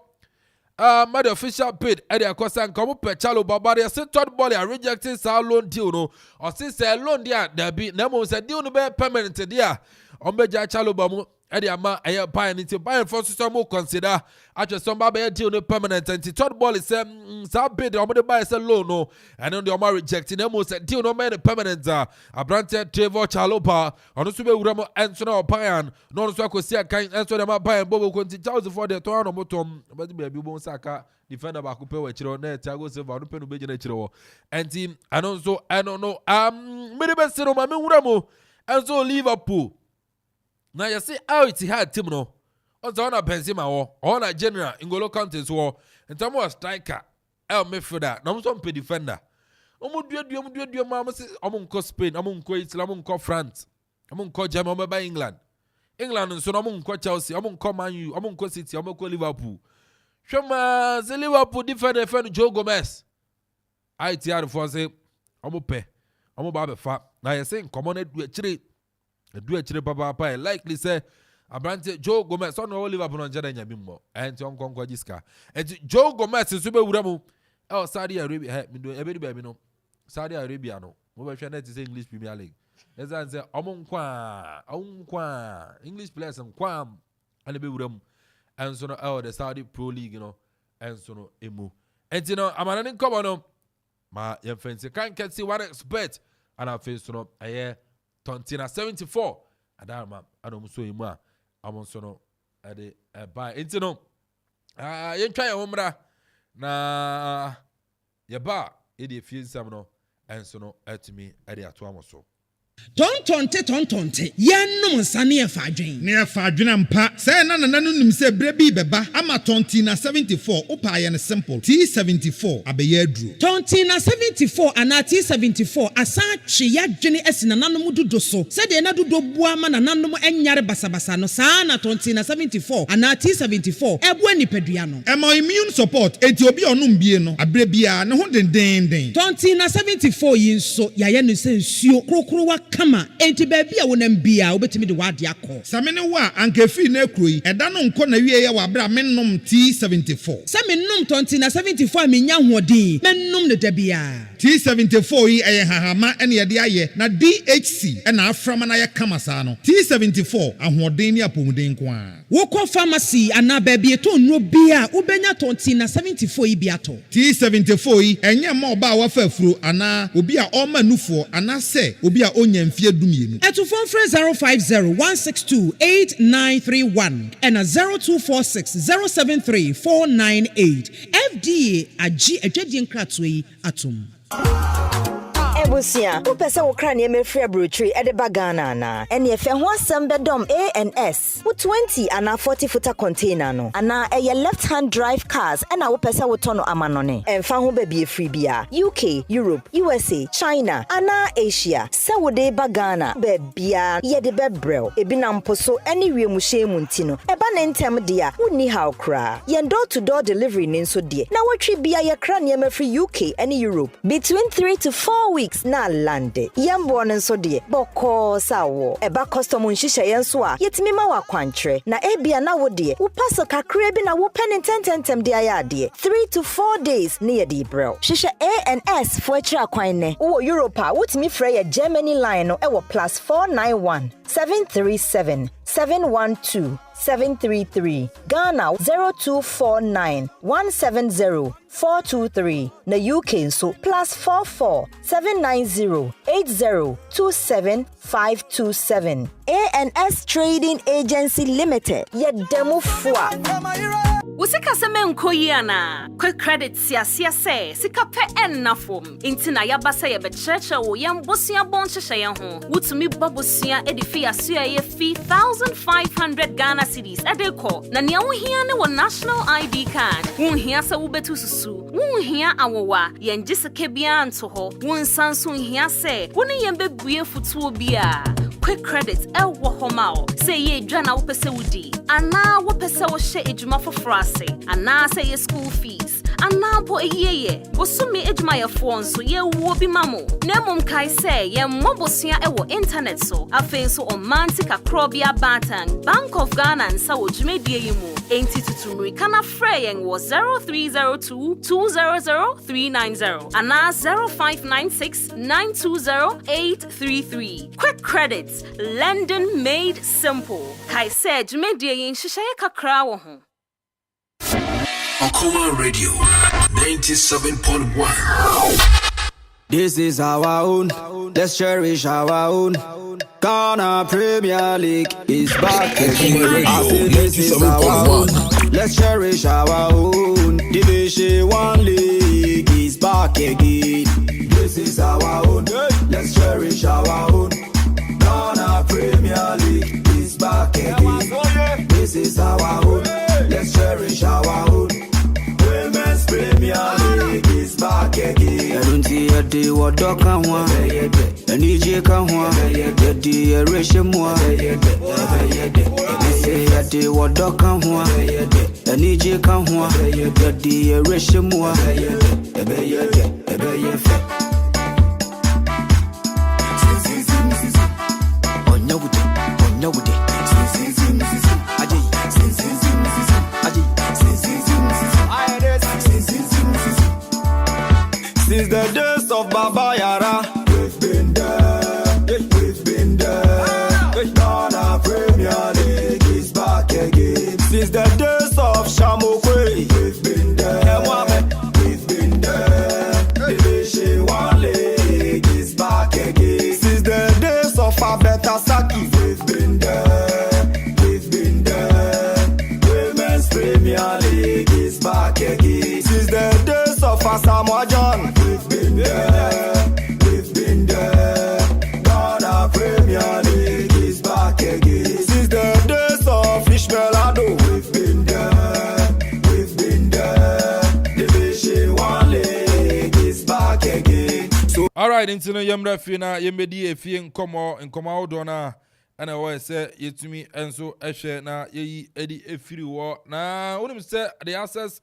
the official paid and they come come up Chaloba but you say third ball are rejecting sa loan deal no or say loan there be na mo say deal no be permanent there on be Chaloba mu Eddie Ama aye Bayern into Bayern for some more consider actually some baby deal no permanent and third ball is some bid on the buy say loan no and on the Oma rejecting them say deal no man permanent Abrante Trevor Chaloba on so be wura and so na Bayern no so ko see kan and so dem Bayern bobo konti Chelsea for the town no motom but be bon saka defender ba ko pe wa chiro na Thiago Silva no pe no be gina chiro and team and also I don't know me be say no ma me wura mo and so Liverpool. Now you see how it's hard team no. Also on a Benzema on a general N'Golo Kante's war. And some more striker. El midfielder. No some pe defender. Omo do mama say omo Spain, omo Italy, omo France. Omo Germany, omo England. England so omo Chelsea, omo Man U, omo City, omo Liverpool. Shema say Liverpool defender Joe Gomez. ITR for say omo pe. Omo ba be fa. Now you say come on do actually do actually papa likely say Abrante Joe Gomez so no Liverpool on jada nyame mo and on konko jiska and Joe Gomez so be wura mu Saudi Arabia me do ebe be no Saudi Arabia no mo be hwe na say English Premier League ezan say omunkwa English players nkwa and be wura mu and so no the Saudi Pro League you know and so no emu and you know amana come on ma ye fancy can see what expect and I face no aye Tontina 74 adama adom so emu a amon so no ade buy enti no ye twa ye homra na ye ba e de fie nsam no enso no atumi ade ato amoso Tontonte yenum nsane e fadwen ne e fadwen ampa say na nim say brebi beba ama tontina 74 opa ye ne simple T74 abeye aduro tontina 74 ana T74 asa twe ya dwene asina nanom dodo so say de na dodo bua ma nanom enyare basabasa no saa na tontina 74 ana T74 ebo anipadua no emo immune support enti obi onum bie no abrebia ne ho denden tontina 74 yinso ya ye no sensuo krokro kama enti baby a wonam bia obetimi de wade akọ samene wa ankefi na ekroyi eda no nko na wie ye wa bra mennom T74 samennom tontina 74 menya hoɔden mennom ne da bia T74 yi eye hahama ene ye de aye na DHC ena aframa na ye kama saa no T74 ahoɔden ni apomuden ko a wokɔ pharmacy ana baby eto nro bia ubenya tontina 74 yi bia to T74 yi enye ma oba wa fa afuro ana obi a ɔma nufo ana se obi a nyamfie dumienu eto phone 050-162-8931 and 0246-073-498 FDA agi adwadie nkratoi atom Ebusia, upese Ukraine me free brochure e de bagana na. Ene efe ho asem bedom ANS. Wo 20 ana 40 footer container no. Ana eye left hand drive cars ena wo pese wo tono amanone. Emfa ho ba bi free bia. UK, Europe, USA, China, ana Asia. Se wo de bagana be bia ye de bebrel. Ebi na mposo ene wiemu hyemu ntino. Eba ne ntem dia, woni ha okra. Ye door to door delivery ne nso de. Na wo twi bia ye kra ne me free UK ene Europe. Between 3 to 4 weeks na lande yambo nso de boko sawo eba custom nhihye yenso a yetimi ma wa kwantre na ebia na wo de wo paso kakra bi na wo pen tententem de ayade 3 to 4 days ne ye di brel hihye ANS fo akira kwan ne wo Europe a wotimi frɛ ye Germany line no e wo +491 737 712 733 Ghana 0249 170 423 na UK so +44 790 80 27 527 ANS Trading Agency Limited ye demo fwa Usika seme nkoyi ana. Quick credit siasia se sika pe enna fom. Inti na yaba se ye be church wo yam bosia bon hyehyɛ yɛn ho. Wutumi bobosia edifi aso ye fee 1500 Ghana cedis edeko. Na nea wo hia ne wo national ID card. Wo hia se wo betu susu. Wo hia awowa yen giseke bia nto ho. Wo nsanso hia se wo ne yen bebue futuo bia. Quick credit wo homa o. Say ye dwa na wo pese wudi. Ana wo pese wo hye ejuma foforo ase. Ana say ye school fees. Ana bo eyeye. Wo sumi ejuma ye fo nso ye wo bi mamo. Na mom kai say ye mobosua wo internet so. Afen so omantic Akrobia Batang Bank of Ghana nsa wo dwumedie yi mu. Enti tutumri kana frɛ yɛn wo 0302 200 390 ana 0596 920 833. Quick credit, lending made simple. Kai sɛ dwumedie yi nhyehyɛ kakra wo ho. Okoman Radio 97.1. This is our own. Let's cherish our own. Ghana Premier League is back again. I say this is our own. Let's cherish our own. Division 1 League is back again. This is our own. Let's cherish our own. Ghana Premier League is back again. This is our own. Let's cherish our own. Women's Premier League is back again. I don't see a day what dog can want. And EJ can want. The day ration more. I say a day what dog can want. And EJ can want. The day ration more. Since the days of Baba Yara, we've been there, we've been there. Ghana Premier League is back again. Since the days of Shamokwe, we've been there, we've been there. Division 1 League is back again. Since the days of Abetasaki, we've been there, we've been there. Women's Premier League is back again. Since the days of Asamoah John, we've been there. Ghana Premier League is back again. Since the days of Ishmael Ado, we've been there. Division 1 League is back again. So, all right, into no yamra fina yemedi efie nkoma odona ana wo say yetumi enso ehwe na yeyi edi efiri wo na wonim say the Access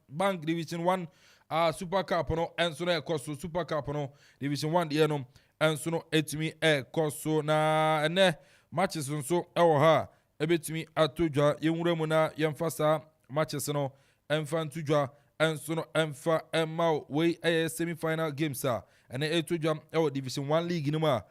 Bank Division 1 Super Cup no enso na ekoso Super Cup no Division 1 de no enso no etumi ekoso na ene matches nso ewo ha ebetumi atodwa yenwura mu na yemfasa matches no emfa ntodwa enso no emfa emma we semi final games ene etodwa ewo Division 1 league no ma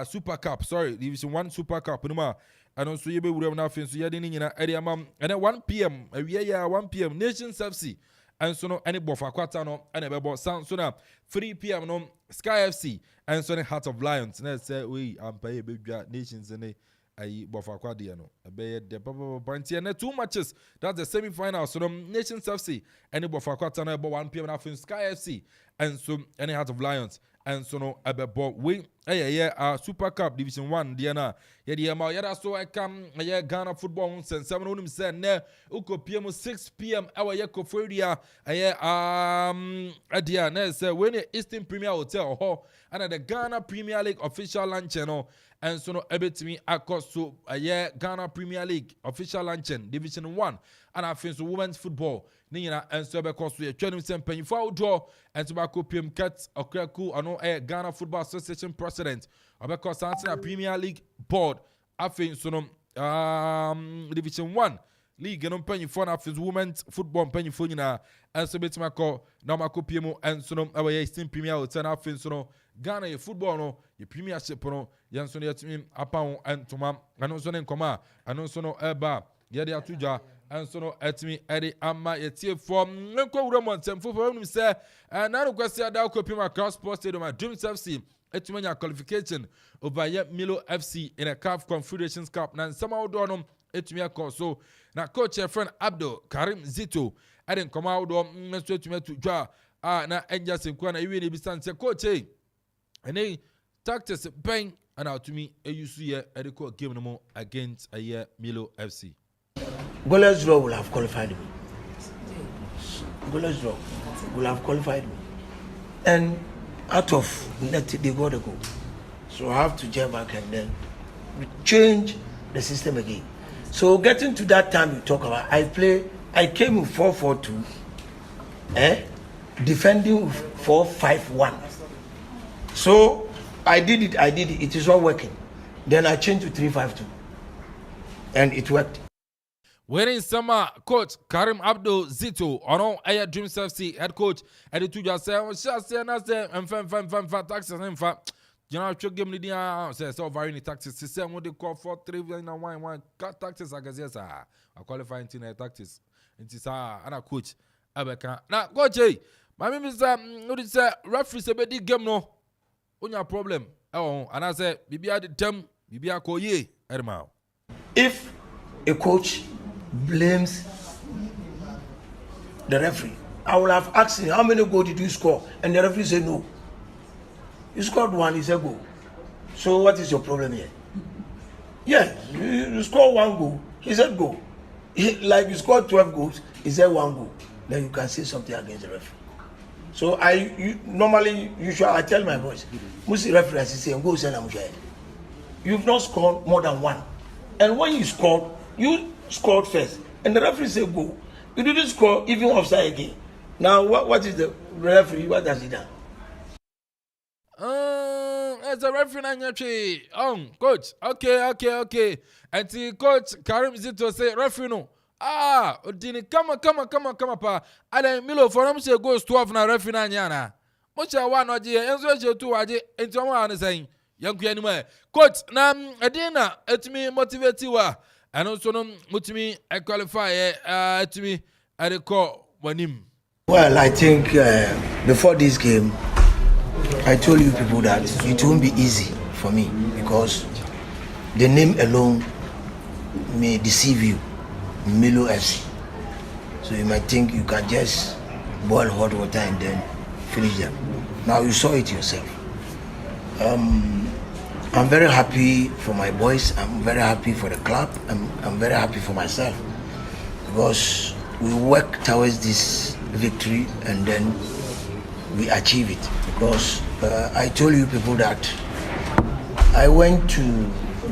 Super Cup, Division 1 Super Cup no ma and so yebe wura na afin so yede ni nyina ade amam ene 1 pm awie ya 1 pm Nations FC and so no any bofa kwata no ene bebo san so na 3 pm no Sky FC and so the Heart of Lions na say we ampaye bedwa Nations ne ayi bofa kwade no ebe de papa na 2 matches, that's the semi final so no Nations FC any bofa kwata no ebo 1 pm na afin Sky FC and so any Heart of Lions and so no abebo we Super Cup Division 1 diana ye ma yada so I come Ghana football sense 7 onim say na ukopiem 6 pm awa ye koforia adia na say when Eastern Premier Hotel ho and the Ghana Premier League official luncheon no and so no ebetimi akoso Ghana Premier League official luncheon Division 1 and I think so women's football Nina and so because we are training some penny for draw and to Kopium Cat Okraku ano Ghana Football Association president because Santana Premier League board I think so Division 1 league no penny for na women's football penny for na and so betima call na Kopium and so our Eastern Premier Hotel I think so Ghana football no your premiership no yan so yet upon and toma and so nkoma and so no eba yede atuja and so no etimi edi ama yetie from nko wura montem fofo nim say na no kwesi ada Kopium across sports stadium at Dreams FC etumanya qualification over Milo FC in a CAF Confederations Cup na somehow do no etumi akọ so na coach your friend Abdul Karim Zito I didn't come out do meso to draw na enja senkwa na iwe ne bisan se coach ene tactics bang and out to me use here at the court game no more against a year Milo FC. Goalless draw will have qualified me. Goalless draw will have qualified me. And out of net they got a goal. So I have to jump back and then change the system again. So getting to that time you talk about, I came with 4-4-2, defending 4-5-1. So I did it, it is not working. Then I changed to 3-5-2 and it worked. Winning summer coach Karim Abdul Zito on Air Dreams FC head coach and the two just say and fan taxes and fa you know game the dia say so varying taxes say what they call 4-3-1 cut taxes I guess yes I qualify into taxes into sa ana coach abeka na coach my name is no this referee say be game no onya problem and I say bibia the dem bibia ko ye erma. If a coach blames the referee, I will have asked him how many goals did you score, and the referee said no. You scored 1, he said go. So what is your problem here? Yeah, you scored 1 goal, he said go. Like you scored 12 goals, he said 1 goal. Then you can say something against the referee. So normally I tell my boys, Musi referee I say go send him. You've not scored more than 1, and when you scored first, and the referee said go. You didn't score even offside again. Now what is the referee? What does he do? It's a referee na coach. Okay. And the coach Karim Zito say referee no. Odini come pa. Ada Milo for him say goes 12 na referee na nyana. Mocha wa no je enzo je 2 waje enti omo anu say yanku anima. Coach na edina etimi motivate wa. And also mutimi I qualify etimi I recall wanim. Well, I think before this game I told you people that it won't be easy for me because the name alone may deceive you, Milo FC. So you might think you can just boil hot water and then finish them. Now you saw it yourself. I'm very happy for my boys. I'm very happy for the club. I'm very happy for myself because we work towards this victory and then we achieve it. Because I told you people that I went to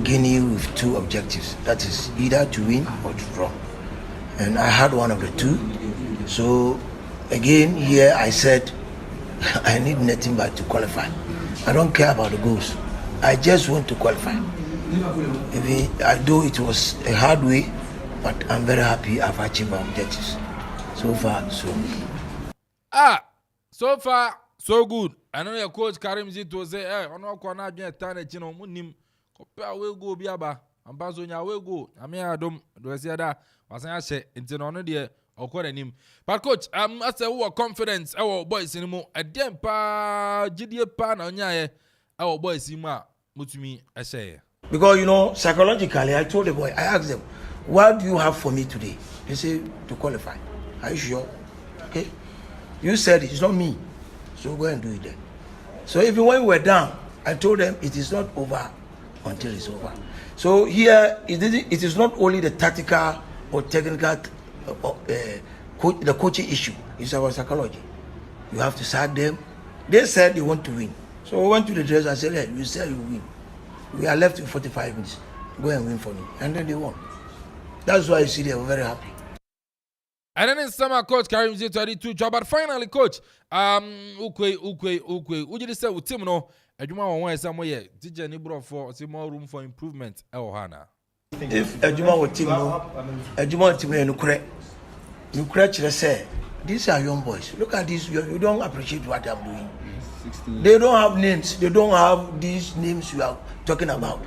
Guinea with 2 objectives. That is either to win or to draw. And I had one of the 2. So again here I said I need nothing but to qualify. I don't care about the goals. I just want to qualify. Though it was a hard way, but I'm very happy I've achieved my objectives. So far, so good. So far, so good. I know your coach Karim Zito say, ono kwa na adwen tane chino munim. Kopia we go biaba. Ambazo nya we go. Ame adom do se da wasan ahye nti no no de okore nim. But coach, I say we confidence our boys in mo adem pa gidie pa na onyaye our boys in ma mutumi ahye. Because psychologically I told the boy, I asked them, what do you have for me today? They say to qualify. Are you sure? Okay. You said it's not me. So go and do it then. So even when we were down, I told them it is not over until it's over. So here it is not only the tactical or technical the coaching issue. It's our psychology. You have to sack them. They said they want to win. So we went to the dress and said, hey, you said you win. We are left with 45 minutes. Go and win for me. And then they won. That's why you see they were very happy. And then in summer, coach Karim Zito did 2 jobs. But finally, coach, Ukwe. Would you say with Tim no? Ejuma won somewhere. DJ Nibro for see more room for improvement. Ohana. If Ejuma with Tim no, Ejuma Tim no correct. You correct say these are young boys. Look at this. You don't appreciate what I'm doing. They don't have names. They don't have these names you are talking about.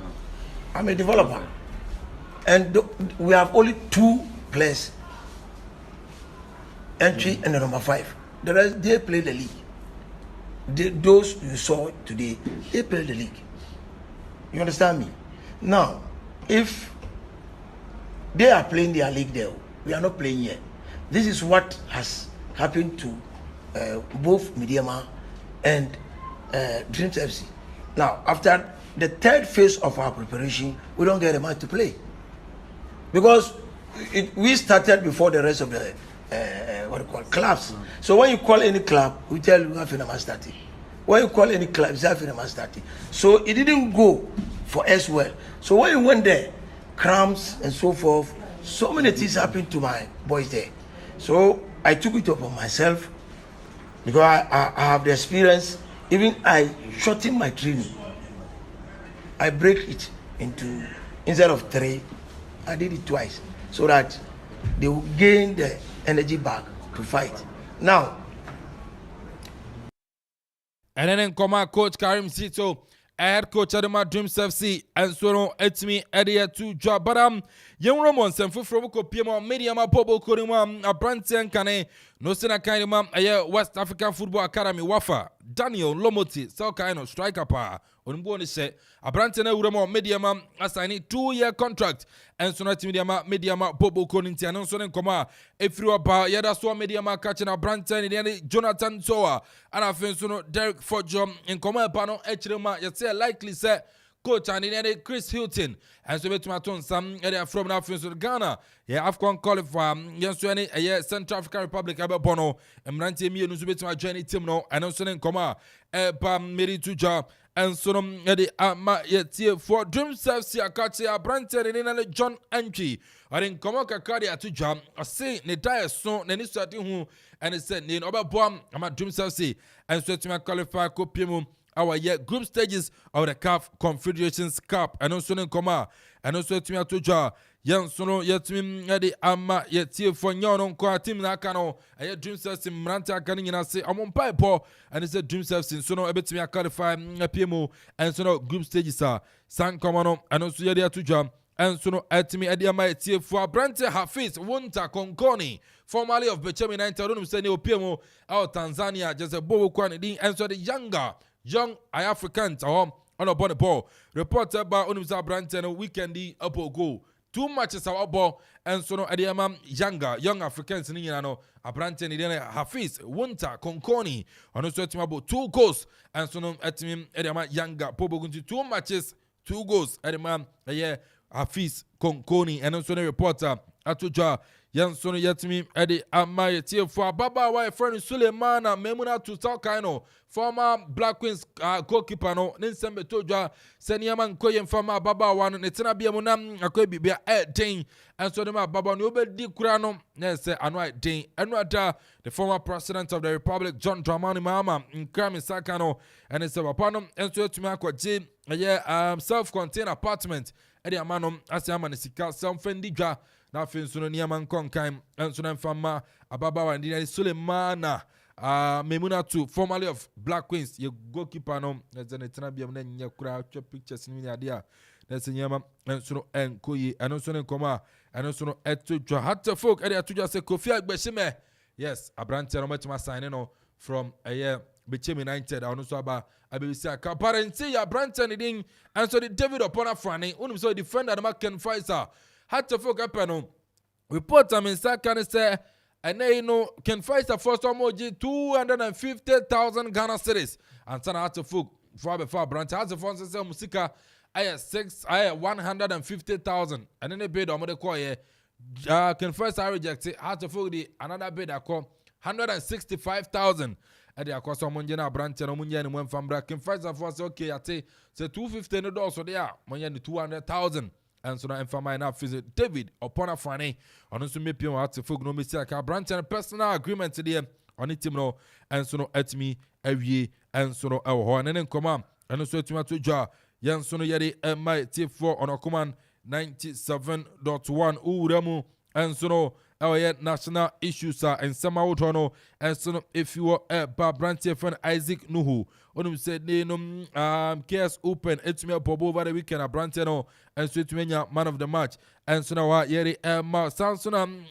I'm a developer, and we have only 2 players. Entry and number 5. The rest they play the league. Those you saw today, they play the league. You understand me? Now, if They are playing their league there. We are not playing here. This is what has happened to both Mediama and Dreams FC. Now, after the third phase of our preparation, we don't get a match to play. Because we started before the rest of the clubs. So when you call any club, we tell you have a match starting. When you call any club, you have a match starting. So it didn't go for us well. So when you went there, cramps and so forth, so many things happened to my boys there. So I took it upon myself because I have the experience. Even I shortened my training. I break it into, instead of 3, I did it twice so that they will gain the energy back to fight. Now, and then come Coach Karim Sito, head coach of the Dreams FC, and so on, it's me, Eddie, to job. But young Romans and Fufro Pima, Mediama Pobo Kurima, a Brantian Kane, no Sena Kainima, a West African Football Academy Wafa, Daniel Lomoti, South Kaino, striker power. On Bonnie said, a Brantana Uramo Mediama assigning 2-year contract, and so not Mediama Pobo Conintian, and so then Coma, if you are about Yadaswa Mediama catching a Brantan, Jonathan Soa, and I think so Derek Forjom in Coma Pano, Echrema, you say likely said. Coach and in Chris Hilton, and so to my tone, some area from African Ghana, yeah, Afcon qualifier, yes, to any Central African Republic, Bono, and Ranty me, and to my journey team, no, and also in Coma, Mary Tuja, and so Eddie yet for Dreams FC, a catcher, Branton, and John Entry, or in Coma Cacadia to jump, or say, Netaya son, and it's who, and it said, Nin Oberboam, I'm at Dreams FC, and so to my qualifier, Copium. Our group stages of the CAF Confederations Cup, and also in Coma, and also to me at Tuja, Yan Sono, yet me at the Ama, yet here for Yon, Team Nakano, and yet Dreams in Mranta Canina say, I'm on Pipo, and it's a Dreams in Sono, a bit to me a qualify a PMO, and Sono group stages are San Comano, and also Yadia Tuja, and Sono at me at the Ama, here for Brante Hafiz, Wunta Conconi, formerly of Bechemi 9, Tarunum Senio PMO, out Tanzania, just a Bobo Quanidi, and so the young Africans on a bonnet ball. Reported by Unimsa Branton weekendy up goal. 2 matches our ball and so no Adiamam young Africans in Yano, a Branton in Hafiz, Wunta, Conconi, on a certain about 2 goals and so no Etimim Ediama younger Pobogunti 2 matches, 2 goals Edimam a year Hafiz, Conconi, and also a reporter Atuja. Yanson Yatimi Eddie Amaya for Baba wife friend Suleimana Memuna to Talkano, former Black Queens goalkeeper no Ninsembe Toja, Seniaman Koyen former Baba one, Netina Biamunam, a Kobe Bia Dane, and so the Baba Nobel Di Kurano, yes, Anwai Dane, and the former president of the Republic, John Dramani Mama, in Krami Sakano, and it's a Wapanum, and so to Mako Jim, a self-contained apartment, Eddie Amanum, Asiamanisika, some Fendija. Na fin suno niyaman konkaim and sunan fama ababawa ndina Suleimana Memuna too, formerly of Black Queens, your goalkeeper no Zanetana Biam Nya Kura pictures in India. That's in Yama and Suno and Koyi and also in Koma and also etu Hatta folk area to just say Kofi Agbeshime. Yes, a brand termometer signing from a year Bechemi 90 and also about Abisa Kaparency, a brand turning and so the David upon a Franny, only so defender the Macken Pfizer. Had to focus upon report. I mean, sir, can say, and they can fight the first emoji 250,000 Ghana cedis. And son had to focus before branch has the first say Musika. I have 150,000, and then they bid on the call here. Can first I reject it. Had to focus another bid I call 165,000. And they are cost someone Jena branch and Omunya and one from Brack. Can fight the first okay. I say 250 dollars so they are Monya 200,000. And so now for my now visit David upon a Friday. On also make you out to folk no mistake. Branch and personal agreement today on it no and so no at me every and so no our and then come on and also to my to jar. Yan so no yadi my T4 on Okoman 97.1 Uramu and so no our national issues are and some out on and so no if you are branch friend Isaac Nuhu. Onum said no case open it's me up over the weekend a Brantano and so to man of the match and so now yeri Samsung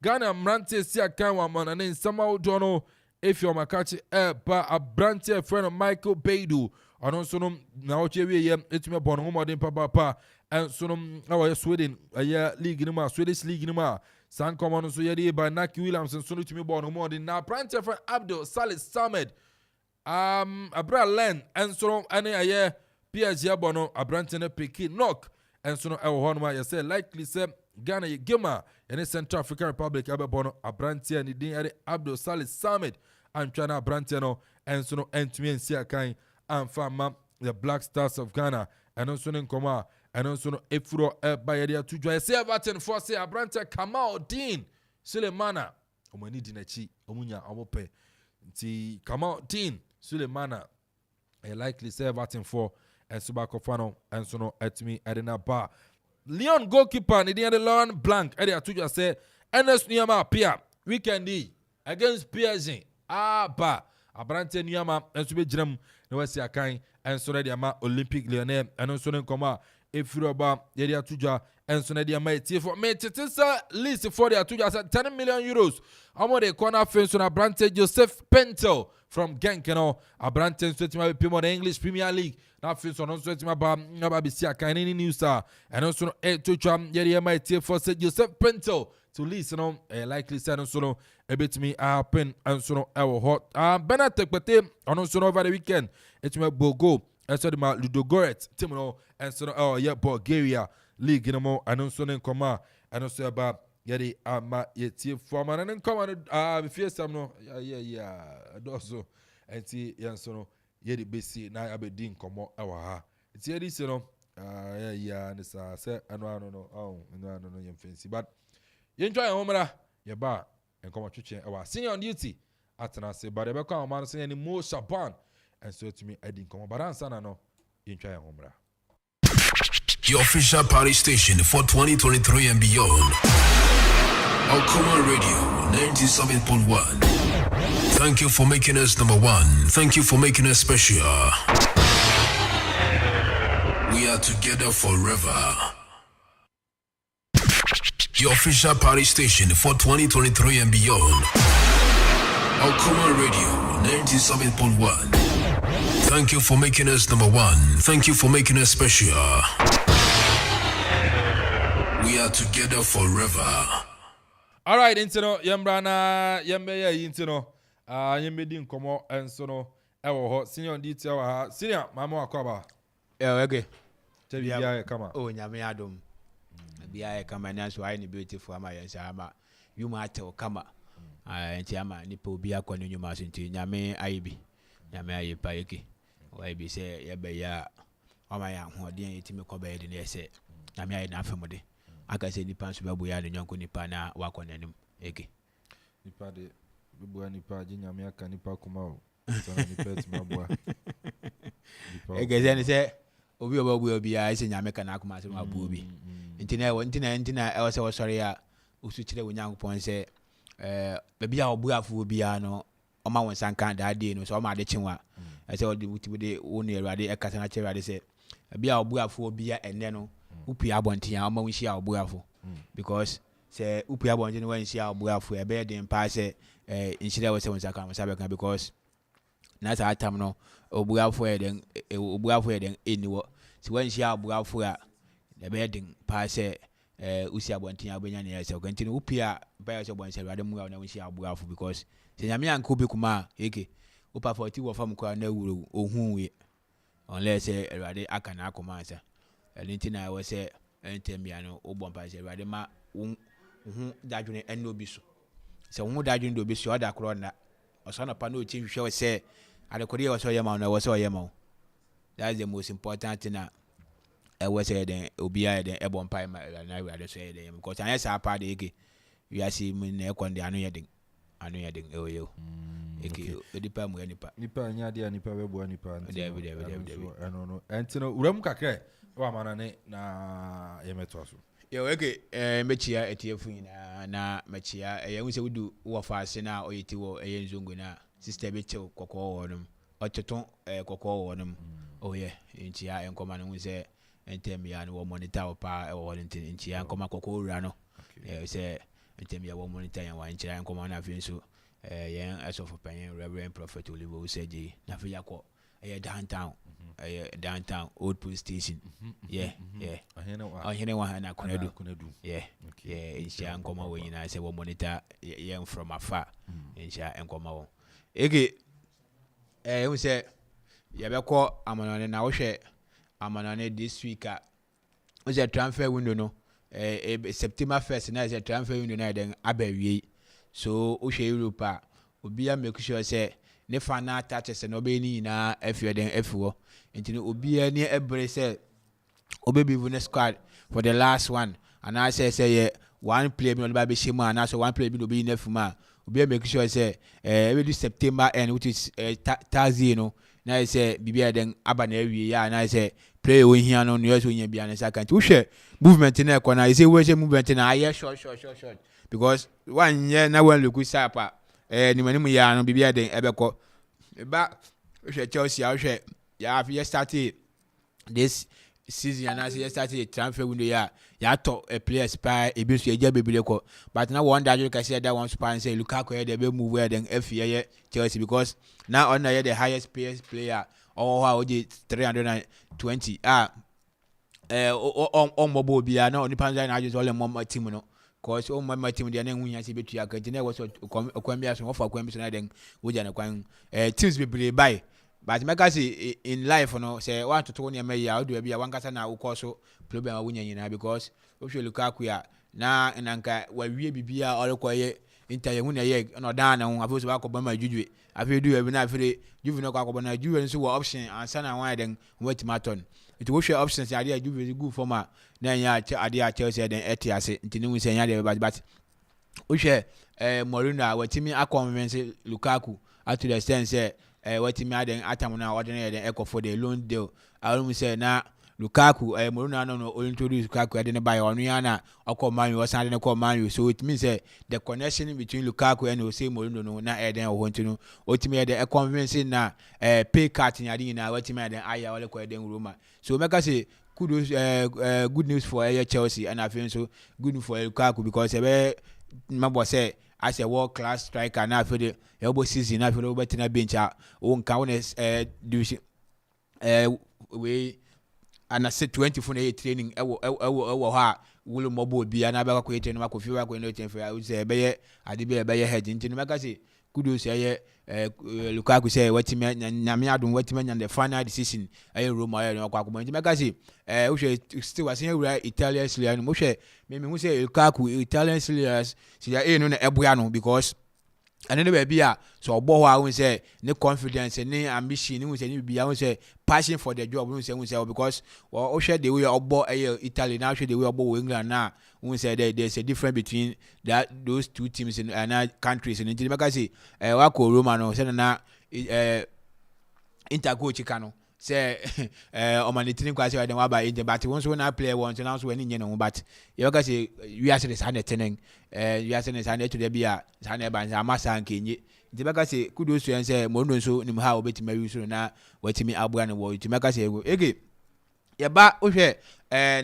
Ghana Mrante Sia Kanwa and then somehow Dono if you're my catch a Brante friend of Michael Baidu ɔno nso no na ɔkyɛ wie yɛ etumi bɔ no homɔden papa ɛnso no ɛwɔ Sweden ɛyɛ league no mu Swedish league no mu san kɔmɔ no nso yɛde ba Naki Williams nso no tumi bɔ no homɔden na prante fɛ Abdul Salih Samed Abra Len ɛnso no ɛne ɛyɛ PSG abɔ no abrante no Peki Knock ɛnso no ɛwɔ hɔ no ma yɛsɛ likely sɛ Ghana Gema ɛne Central African Republic abɛbɔ no abrante ne din ɛde Abdul Salih Samed antwa na abrante no ɛnso no ɛntumi nsi akan amfa ma the Black Stars of Ghana ɛno nso ne nkɔmɔ a ɛno nso no efuro ɛba yɛde ato dwa yɛsɛ Everton for say abrante Kamal Dean Sulemana ɔmo ani di n'akyi ɔmo nya ɔmo pɛ nti Kamal Dean Sulemana likely sɛ Everton for ɛnso baakɔfa no ɛnso no ɛtumi ɛde na ba Leon goalkeeper ne din ɛde Laurent Blanc ɛde ato dwa sɛ ɛnɛs nneɛma apia weekend yi against PSG ba abrante nneɛma ɛnso bɛgyina mu na wasi akan ɛnso no de ama Olympic Lyonnais ɛno nso ne nkɔmɔ a efiri ɔba yɛde ato dwa ɛnso no de ama etiefo metete sɛ list for de ato dwa sɛ 10 million euros ɔmo de kɔ na afei nso na abrante Joseph Pentel from Genk no abrante nso tuma be pimo the English Premier League na afei nso no nso tuma ba besi akan ne news a ɛno nso no to twa yɛde ama etiefo sɛ Joseph Pentel to list no likely sɛ nso no ebetumi happen nso no ɛwɔ hɔ Bernard Tekpete ɔno nso no over the weekend etuma bogo ɛsɛ de ma Ludogorets team no nso no yɛ Bulgaria league no mo ɛno nso ne nkɔmɔ a ɛno nso ɛba yɛde ama yɛtie fɔma ne nkɔmɔ no mefie sam no ɛdɔso ɛnti yɛn nso no yɛde besi na abɛdi nkɔmɔ ɛwɔ ha ɛti yɛde si no ne saa sɛ ɛno ano no yɛn mfɛnsi but yɛntwa yɛn ho mmra yɛba nkɔmɔ twetwe ɛwɔ senior on duty atena ase but yɛbɛkɔ a ɔma no sɛ yɛne Mo Shaban ɛnso etumi adi nkɔmɔ but ansa na no yɛntwa yɛn ho mmra. Your official party station for 2023 and beyond. Okoman Radio 97.1. Thank you for making us number one. Thank you for making us special. We are together forever. Your official party station for 2023 and beyond. Okoman Radio 97.1. Thank you for making us number one. Thank you for making us special. We are together forever. All right, intino yambrana yambe ya intino yambe di nkomo enso no ewo ho senior detail ha senior mama akwaba okay tebi ya kama nyame adom bia kama na so ai ni beautiful ama yensa ama yuma atel kama enti ama ni po bia kwa nyuma so enti nyame ayibi nyame ayipa yeke wai bi se yebe ya ama ya hoden yetimi ko ba yede ne ese nyame ayi na afemode aka se nipa nso babu ya ne nyonko nipa na wakɔ nanim eke nipa de babu nipa ji nyame aka nipa kuma o so na nipa ti mabua eke se ne se obi obabu obi ya ese nyame ka na akuma se mabu obi ntina ɛwɔ sɛ wɔsɔre a usu kyerɛ Onyankopɔn sɛ babi a obu afu obi ya no ɔma wɔn sanka daade no so ɔma ade kyenwa ɛsɛ ɔde wutibode wo ne Awurade ɛkasa na kyerɛ Awurade sɛ babi a obu afu obi ya ɛnɛ no upi abontia ama wunshi abuafo because say upi abontia no wanshi abuafo e be den pa say inshira we say won saka musabeka because na sa atam no obuafo e den eniwo si wanshi abuafo a e be den pa say usi abontia abenya ne say kwanti no upi a ba say bonse Awurade mu na wunshi abuafo because say nyame anka obi kuma eke upa 40 wo fam kwa na wuro ohun we unless Awurade aka na akoma asa Alentina was a entemiano, Obompa, Rade ma dadwin and no bisu. So who dadwin do bisu other crona or son of Pano chief show say at the Korea was Oyama, was Oyamo. That's the most important thing. I was said, Obia, the Ebon Pie, and I rather say them because I saw a party. You are seeing me neck on the annoying. Oh, you. Nipa Nyadia, Nipa, Nipa, I don't know. Antino, Rumka. Wa manane na yemetwaso yo okay mechia etiefu na mechia wu se wudu wo faase na oyeti wo nzongo na sister bechew kokko wonum ototon kokko wonum oye nchia enkoma no se entemia no wo monitor pa e wo nchia enkoma kokko wura no se entemia wo monitor yan wa nchia enkoma na afi nso yen asofu panyin Reverend Prophet Oliver Useji na fi yakọ downtown downtown old police station. Yeah. Na Kunedu. Yeah. Insha nkoma we nyina say we monitor yen from afar. Insha nkoma wo. Ege you say ya beko amanone na wo hwe amanone this week was a transfer window no September 1st na is a transfer window na den abawie. So wo hwe Europe obia make sure say ne final touches no be ni na afie den afuo. Enti obia ni ebre say obebi vu ne squad for the last one and I say one player no be shema and so one player be no be enough ma obi make sure say every September end which is Thursday you know na say bibia den aba na awie ya na say play we here no no so nya bia na second wo hwe movement na e na say we say movement na aye short because one year na one look sapa ni manimu ya no bibia den ebeko ba hwe Chelsea hwe ya started this season and as started a transfer window ya to a player spy e bi so eja bebile ko but now one that you can say that one spy and say Lukaku dey be move where then FA Chelsea because now on the highest paid player or how 320 on mobile bia na oni panza na just all mom team no cause on my team dey na hunya se betu akati na was okwambia so ofa kwambia so na den woja na kwan teams bebile buy. But make say in life no say want to turn your me ya do bia wankasa na ukoso problem awunya nyina because if you Lukaku ya na nanka wa wie bibia olekoye inter hu na ye no dan na hu afi so akọba ma jujue afi do e na afi juve no akọba na juve nso wo option ansa na wan den wait maton it wo share options ya dey juve good for ma na nya ade a Chelsea den etiase ntini hu say nya dey but wo share Mourinho watimi akonvince Lukaku to the extent say what me aden atam na ordinary den Akuffo the loan deal I say na Lukaku Mourinho no introduce Lukaku den buy onu ya na Okoman was and Okoman so it means the connection between Lukaku and say Mourinho no na eden o hontinu otimi den convince na pay cut nya din na what me den aya ole ko den Roma so make say kudos good news for Chelsea and I feel so good for Lukaku because remember say as a world class striker na for the elbow season na for the better bench o nka won division we and I said 20 for training e ha wulu mobile bia na ba ko training ma ko fi wa ko no ten for I say be ade be head ntin make say kudos Lukaku say watime nyame adom watime nya the final decision Roma no kwa ko ntin make say we still was in Italian Serie no hwe me hu say Lukaku Italian Serie no na eboya no because and then baby so obo ho a say ne confidence ne ambition ne say ne bia say passion for the job say because o share the way obo Italy now share the way obo England now say there's a difference between those two teams in countries and in make say wa ko Roma no say na Inter coach kano say omanitini kwa say den wa ba Inter but once when I play once now so any no but you can say we are say the tenen we are saying say to the bia say ban amasa nkenye nti make say kudos to say Mourinho so nim ha obetima wi so na watimi abua no wo nti make say ege ye ba wo hwe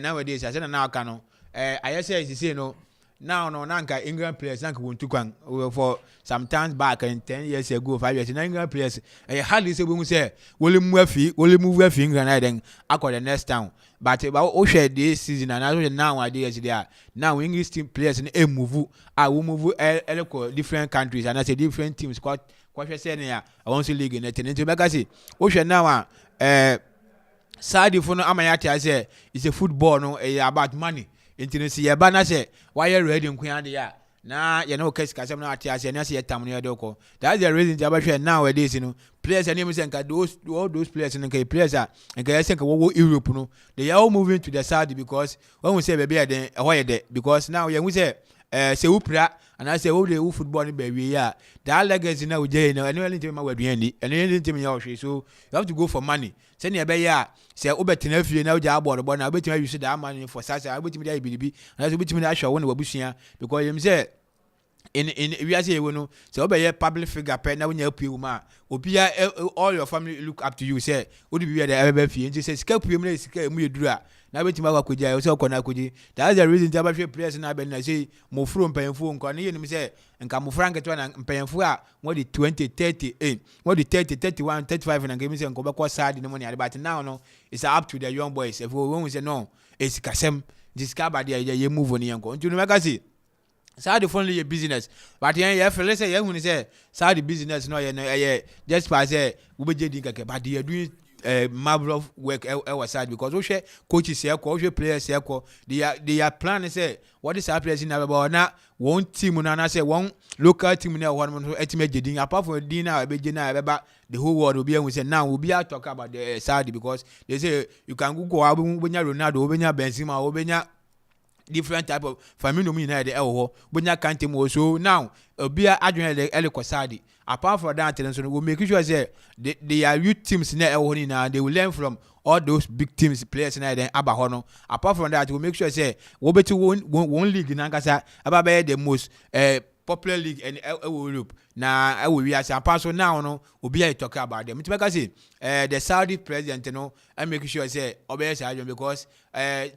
nowadays say na aka no I say no now no nanka England players nanka won't kwan for sometimes back in 10 years ago 5 years England players hardly say we say will move England then akọ the next town but o share this season and now ideas there now English team players in move will move different countries and I say different teams quite say I want to league in the tenant make say o share now side for no amayati say it's a football no about money intimacy ya bana say why you ready nkwan dey na you know case kasem na atiase na say tam no yedoko that's the reason to about nowadays you know players and him say all those players and players are and guys say go Europe no they are all moving to the Saudi because when we say baby then why there because now you say say upra and I say who football ni baby ya that legacy now we na anyone team ma wadua ni anyone team ya ohwe so you have to go for money say na be ya say obetena fie na uja aboard na obetima use that money for such obetima dey bibi and so obetima dey ahwe won wabusua because you say in we are say we no say obey public figure pe na we nya pue ma obia all your family look up to you say odi bi there ebe fie nti say sika pue mu na sika emu eduru a na betima kwa kujia say okona akuji that's the reason jaba hwe players na be na say mo furo mpanfo nko na yenim say nka mo frank to na mpanfo a mo di 20 30 mo di 30 31 35 na game say nko be ko sad ni mo ni but now no it's up to the young boys if we say no it's kasem discover there ye move on yanko nti no make say side only your business but yeah feel say you say side business no just pass say we be jedi keke but they doing marvelous work our side because we share coaches here we share players here they are planning say what is happening in about na one team na say one local team na one ultimate jedi apart from dinner be jedi the whole world will be and we say now we be talk about the side because they say you can go obenya Ronaldo obenya Benzema obenya different type of family no na dey bonya kante mo so now obia adwene the elikosadi apart from that so we make sure say they are youth teams na ni na they will learn from all those big teams players na then aba ho no apart from that we make sure say we better one league na nkasa aba be the most popular league in Europe na we are apart so now no obia talk about them make say the Saudi president and make sure say obey say because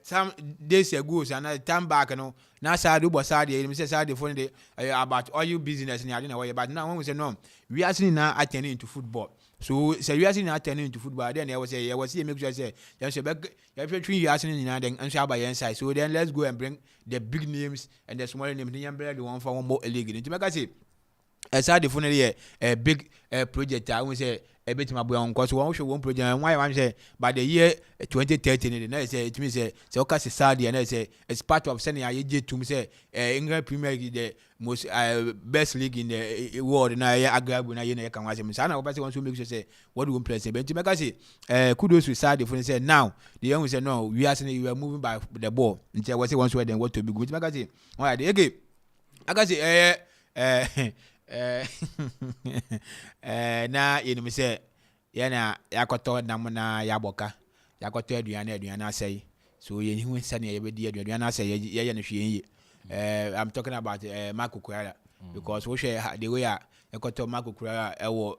some days ago and time back now Saudi but Saudi say Saudi phone dey about all you business in Adina but now when we say no we are seeing now attending into football so say we are seeing attending into football then I was say make sure say you say you 3 years in then and shall by inside so then let's go and bring the big names and the small names the one for one more league to make us say Saudi phone dey a big project I will say a bit my boy on cause one project and why I'm say by the year 2030 then say it means say okay Saudi and I say it's part of sending a to me say England Premier League the most best league in the world na agrable na ye can watch me so na want to make sure say what we play say but make us say kudos to Saudi for say now the young say no we are saying we are moving by the ball until we say once we then what to be good make us say all right again I can say na yenim say ye na yakoto nam na yaboka yakoto aduane asai so ye hu sane ye be di aduane asai ye na hwe I'm talking about Marco Kurara because we share the way yakoto Marco Kurara ewo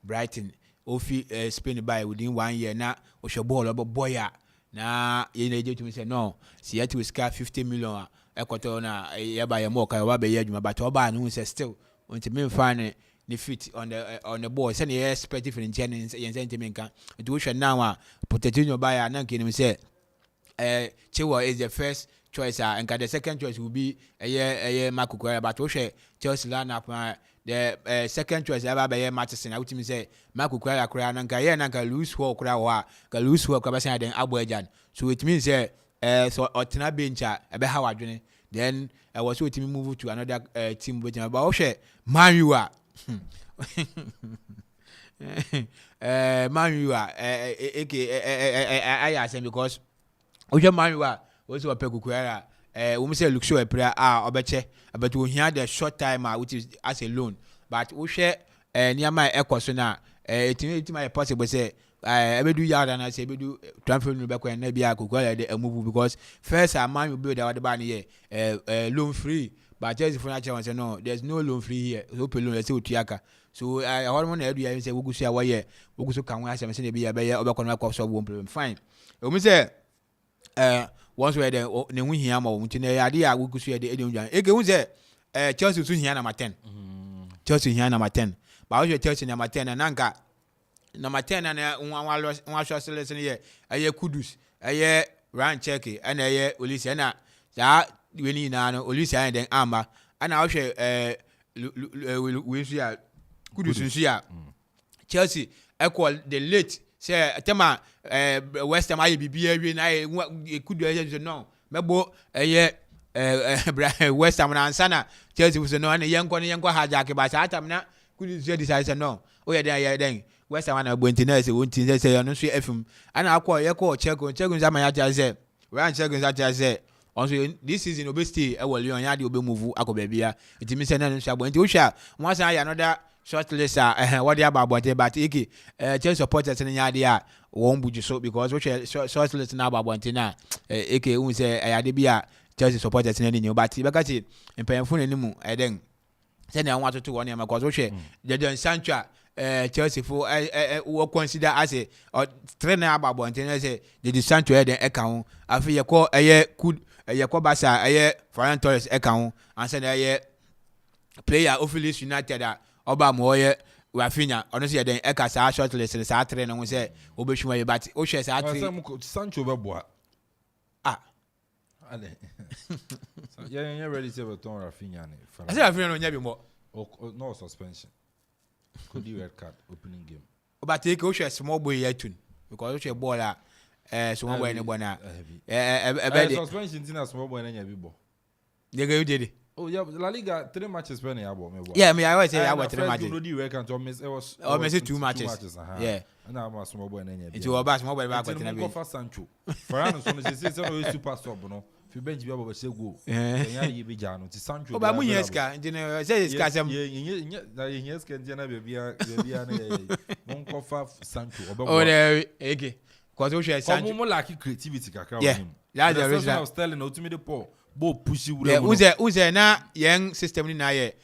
Brighton ofi Spain by within 1 year na o hwe ball boya na ye na je to me say no see yet we scar 50 million yakoto na ye ba ye mo ka wa be ye adwuma but oba no say still until me find the fit on the ball say you expect different channels yen sentiment kan it we should now Pochettino buy na kin say Chewa is the first choice and the second choice will be Marco Correa but we should Chelsea line up the second choice aba be Matheson I would say Marco Correa na nka ye na nka lose who Correa wa ka lose who ka say den Abojan so it means so otena bench ebe how adwene then I was with him move to another team with him but okay Man U Man U I say because okay Man U was a Kukuera we say look show a prayer obeche but we hear the short time which is as a loan but we share near my equation na it might possible say do yard and I say do transfer no back when be Kukuera the move because first Man U build the ban here loan free but just for natural say no there's no loan free here open loan say utiaka so I want to do say we go see why here we go so can we say say be obekon solve one problem fine we say once we there ne hu hia ma wo ntine ya de we go so de edun ege hu say Chelsea so hia number 10 Chelsea hia number 10 but we Chelsea number 10 na nka number 10 na one shot selection here Kudus Ryan Cherky and Olise na ya we ni na no Olise and then Amba and I we see Kudus see Chelsea equal the late say tema West Ham IBB we na Kudus no mebo West Ham na ansana Chelsea was no na yenko hijack ba sa atam na Kudus decide no oh yeah then West Ham na bontina say wontin say no so FM ana akọ yekọ check zama ya say Ryan check say also this season obesti e Lyon ya de obe move akobabia it means say na no so abonti wo hwa once I another short list what they about but eke Chelsea supporters in ya dia won buju so because we short list na about na eke we say ya de bia Chelsea supporters in any but because in Penfun anymore, I then send I wanted to one year, my cause, Jadon Sancho, Chelsea for what consider as a or trainer about one thing, I say, the Sancho had an account. I feel you call a year could a Yakobasa, a year Ferran Torres account, and send a year player of Phillies United, Obama, Rafinha, honestly, then Ekas are shortlist and Saturday, and we say, Obishua, but Oshes are Sancho Babois. Yeah, ready to have a ton Rafinha. I said, Rafinha, no, more. No suspension. Could you red card opening game? But take Osha small boy yet, because Osha baller, small boy in a bona. Suspension in a small boy in a ball. You did it. Oh, yeah, La Liga 3 matches penny. Yeah, me, I always say I was 3 matches. I miss 2 matches. Yeah. And I'm a small boy in a it's about small boy back in a for Sancho. Ferran is super sub, no. If you bench, you say go. Yeah, you be Jano. It's Sancho. But Munyeska, you know, says Casam. Yes, can Jana be a Sancho. Oh, there, okay. Because we share Sancho. More like creativity. Yeah, that's the reason I was telling you to me the poor. Bo push you. Yeah, uze na young system ni na ye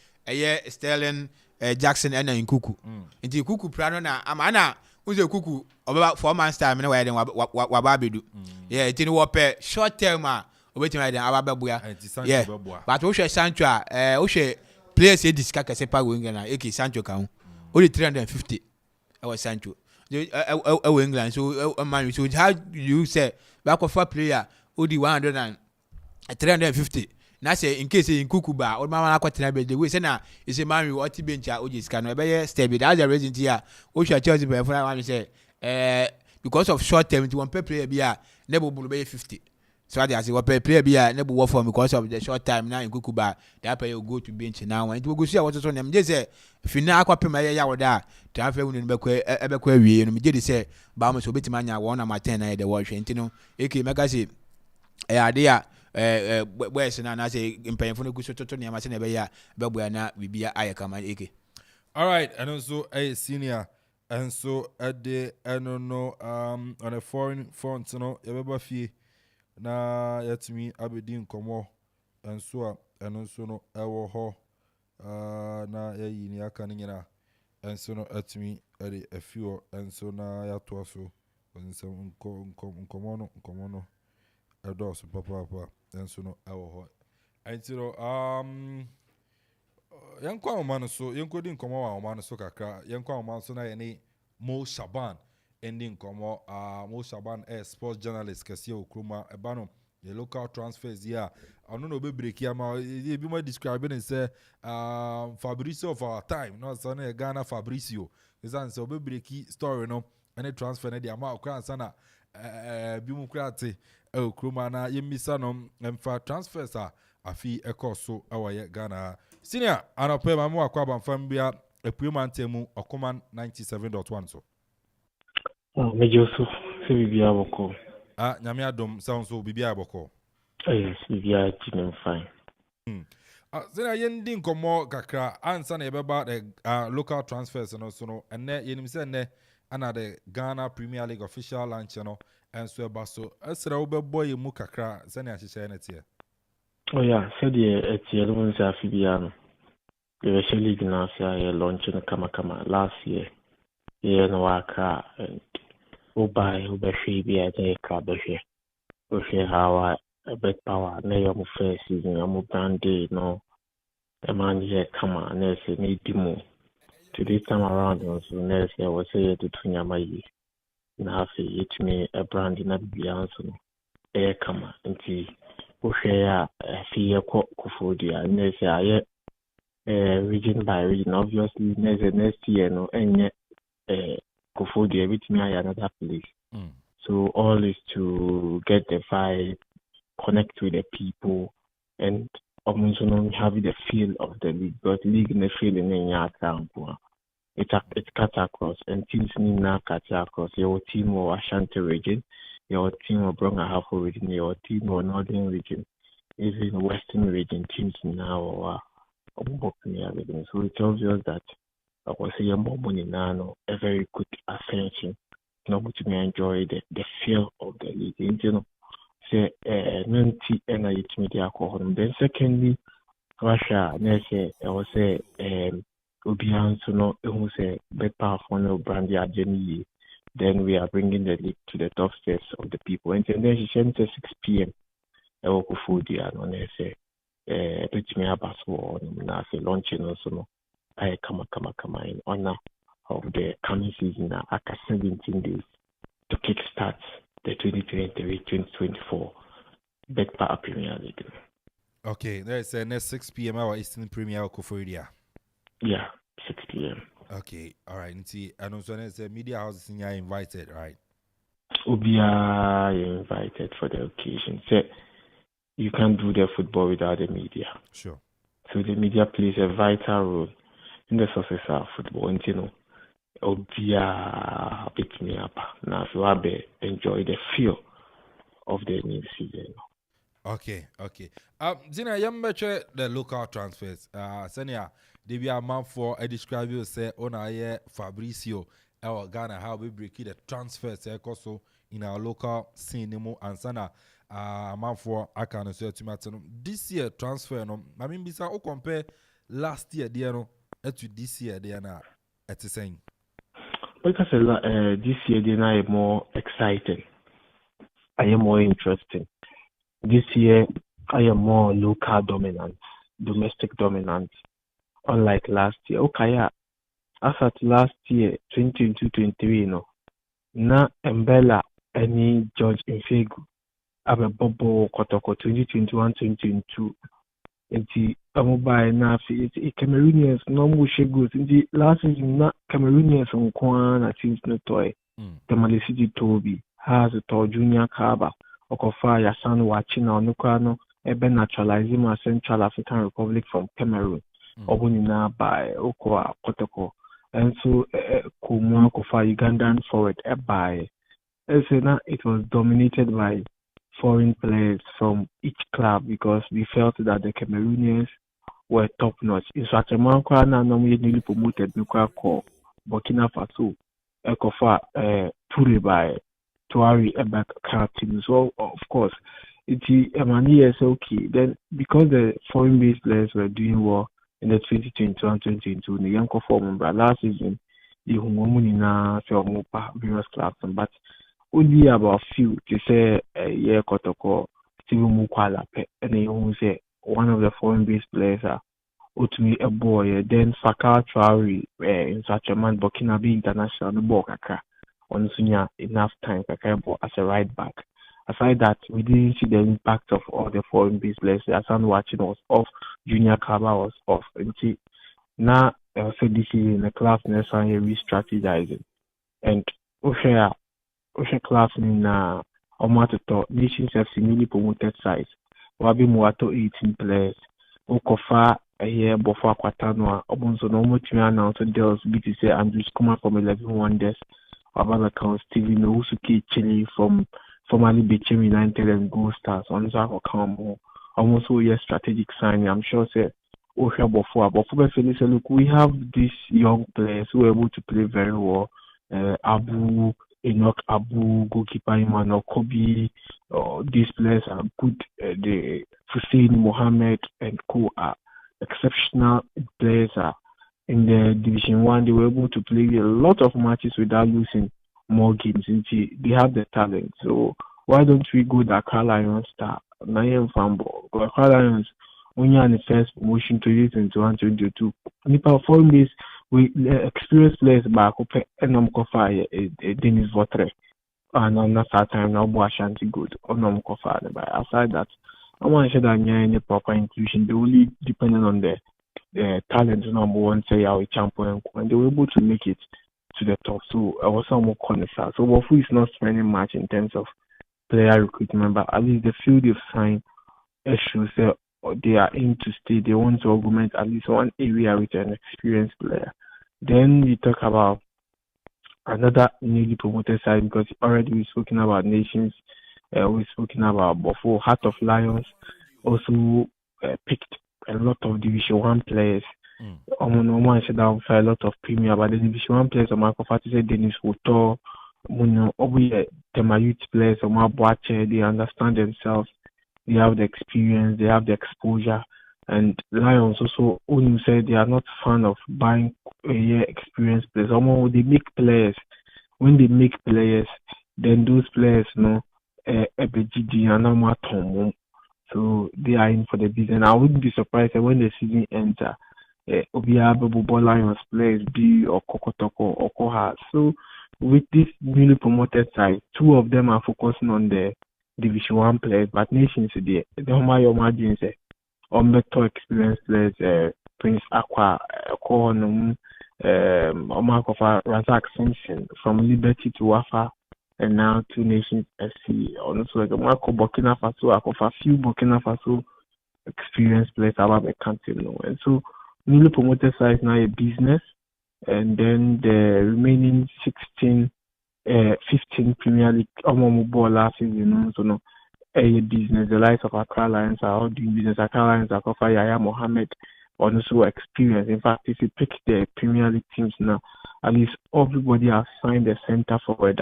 Sterling Jackson and Nkuku. Nti Kuku plano na amana uze Kuku about 4 months time na wa den wa ba bedu. Yeah, it ni wo pe short term a obetima den ababebuya. Yeah. But wo hwe Sancho wo hwe players e discuss kase pa go England na Sancho kan. Only 350. I was Sancho. England so man so how you say back of a player odi 350. Now say in case in Kukuba or Mama Aquatina the way say na is a man with what bench Ojis can be stable. That's the reason here. Osha Chelsea by for one say because of short term to one player be a never be 50. So I say what player be a never work for because of the short time now in Kukuba that player will go to bench now and to go see what on them. They say if you now Aquapem ya wada transfer win ebekwa wie no me dey say ba mo so betima nya 1 na 10 na the watch ntino eke mega say idea boys na say impanyefo no guso toto ne ma se na be ya beboa na bibia ayekama eke. All right, and also a senior and so at the no on a foreign front no ebeba fie na yatimi abedin komo and so no ewo ho na yayi ni aka ni nyina and so no atimi ade a few and so na yato so nsem nkomo no ados papa and so no ewo ho antiro yankwa omano so yankodi nkomo wa omano so kakra yankwa omano so na ye ni Mo Shaban ending nkomo Mo Shaban sports journalist kase okroma ebano the local transfers here I don't know be break here ma e be more describing and say Fabrizio of our time no so na Ghana Fabrizio is answer be break story no any transfer na the amount kran sana bi mu krate okroma na yemisa no emfa transfers afi ekoso awaye Ghana senior anope mamu akwaba mfambia epumantemu Okoman 97.1 so mejoso se bibia boko nyame adom sound so bibia boko yes bibia tinem fine senior yendi nkomo kakra ansa na yebeba the local transfers no so no enne yenim se enne ana the Ghana Premier League official launch no enso eba so esra wo bebo yemu kakra senior ahyehyɛ na tie oh yeah said the etie no nsa afibia no the Russian League now say launching kama last year no waka and obai obeshi bi ade ka behwe how a bit power na your first season am branded no the man here kama na say need demo to this time around so na say was say to tunyama yi na afi it me a brand na bia so no e kama nti ohwe ya fi Akuffo dia na say aye region by region obviously next year no enye Akuffo dey everything another place. So all is to get the vibe, connect with the people, and also have the feel of the league. But league in the feeling in your account, it cuts across and teams now cut across. Your team or Ashanti region, your team or Akropong-Akuapem region, your team or Northern region, even Western region teams now or so it's obvious that I was a more money now, a very good ascension. Not to enjoy the feel of the league, say 90 and I media cohort. Then secondly, Russia, say I was say Obian so no who say better for no brandy agenda. Then we are bringing the league to the top steps of the people. And then she sent 6 p.m. I work with food and I say pitch me up as well. And I say launching also no. I come in honor of the coming season after 17 days to kickstart the 2023-2024 Betpa Premier League. Okay, there's a next 6 p.m. our Eastern Premier Akuffo. Yeah, 6 p.m. Okay, all right. And also, there's a media house in here invited, right? Ubia invited for the occasion. So you can't do the football without the media. Sure. So the media plays a vital role in the success of football. And you know, Ubia pick me up now, so I enjoy the feel of the new season. Okay. Zina, you mentioned the local transfers. Senia, they be Amanfo. I describe you say on a Fabricio, our Ghana, how we break the transfers. Also in our local scene, and Sana, Amanfo. I can say to Martin, this year transfer. No, I mean, bisa o compare last year, there no, to this year, there na at the same. Because this year, they are more exciting. I am more interesting. This year, I am more local dominant, domestic dominant, unlike last year. Okay, as at last year, 2022-23, no, na Mbella any George Infegu, Abe Bobo Kotoko 2021-2022. Inti amubai na fi Cameroonians no mu shegos. Inti last season na Cameroonians nkwa na teams no toy. The Malaysia Toby has a tall junior Kaba. Okofa Yasan Wachina Onukano ebe naturalize ma Central African Republic from Cameroon. Obunina by Okoa Kotoko. And so Kumwa Kofa Ugandan forward by. It was dominated by foreign players from each club because we felt that the Cameroonians were top notch. In fact, Amankwana newly promoted Burkina Faso, Ekofa Ture by Tuari Ebak captain. So of course, it's okay. Then because the foreign based players were doing well in the 2021-2022, the young form last season, the Humumuna various clubs, but only about few to say Kotoko, Steven Mukwala, and they say one of the foreign based players are Utmi a boy, then Fakar Traori in such a man Burkinabe International Bokaka on Sunya enough time as a right back. Aside that, we didn't see the impact of all the foreign based players. Asan watching was off, Junior Kaba was off. And see, now also this is in the class next one here re-strategizing. And Osha class in Omato Nations FC newly promoted size. Wabi Muato 18 players. Okofa a year before Quatanoa. Obonso no more to announce Dels BTC Andrews Kuma from 11 Wonders. Wabala Stevie Nousuki Chile from formerly Bechem United and Gold Stars. On Zako Kambo. Almost a year strategic signing. I'm sure say Osha before. But for Felix, look, we have these young players who are able to play very well. Abu Enoch Abu, goalkeeper Imano Kobi, these players are good. The Hussein Mohammed and co are exceptional players. In the Division 1, they were able to play a lot of matches without losing more games. They have the talent. So why don't we go Dakar Lions star? Nayem Fambo. Dakar Lions, when you're in the first promotion to 2021-2022, Nipa foreign base with experienced players back up and Kofa Dennis Votre and on that time now Ashanti good or Kofa. But aside that, I want to say that any proper inclusion, they only depending on the talent number one say our champion and they were able to make it to the top. So I was some more connoisseur. So Wofu is not spending much in terms of player recruitment, but at least the field of sign issues they are in to stay. They want to augment at least one area with an experienced player. Then we talk about another newly promoted side because already we've spoken about Nations. We've spoken about Bofo, Heart of Lions. Also picked a lot of Division 1 players. Oman said that for a lot of Premier, but the Division 1 players, Marco Fati said Dennis Woto, Tema youth players, they understand themselves, they have the experience, they have the exposure. And Lions also, Onu said they are not fan of buying experienced players. They make players. When they make players, then those players, so they are in for the business. I wouldn't be surprised when the season ends. Obiabebu Lions players B or Kokotoko or Koha. So with this newly promoted side, 2 of them are focusing on the Division 1 players, but nations the Homayoma Jeans or better experienced players, Prince Aqua, Okoman, Omakofa Razak Simpson from Liberty to Wafa, and now 2 Nations SC. Also, like Marco Burkina Faso, Akuffo, few Burkina Faso experienced players about a country, and so newly promoted side is now a business, and then the remaining 15 Premier League last season, so no a business. The likes of Accra Lions are all doing business. Accra Lions, Akropong Yaya Mohammed, also experience. In fact, if you pick the Premier League teams now, at least everybody has signed a centre forward.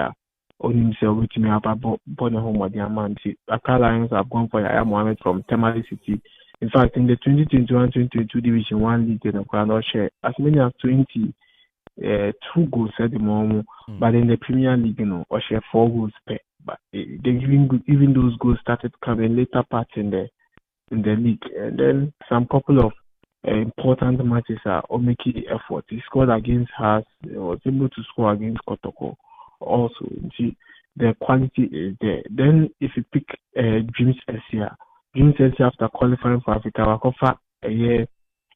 Only himself with me about Bonner Home or the Amanfo. Accra Lions have gone for Yaya Mohammed from Tamale City. In fact, in the 2021-2022 Division 1 League, they cannot share as many as 22 goals at the moment. But in the Premier League, or share 4 goals per. But even those goals started coming later part in the league, and then some couple of important matches are making effort. He scored against us. He was able to score against Kotoko. Also, see, the quality is there. Then, if you pick Dreams SC after qualifying for Africa, Wakofa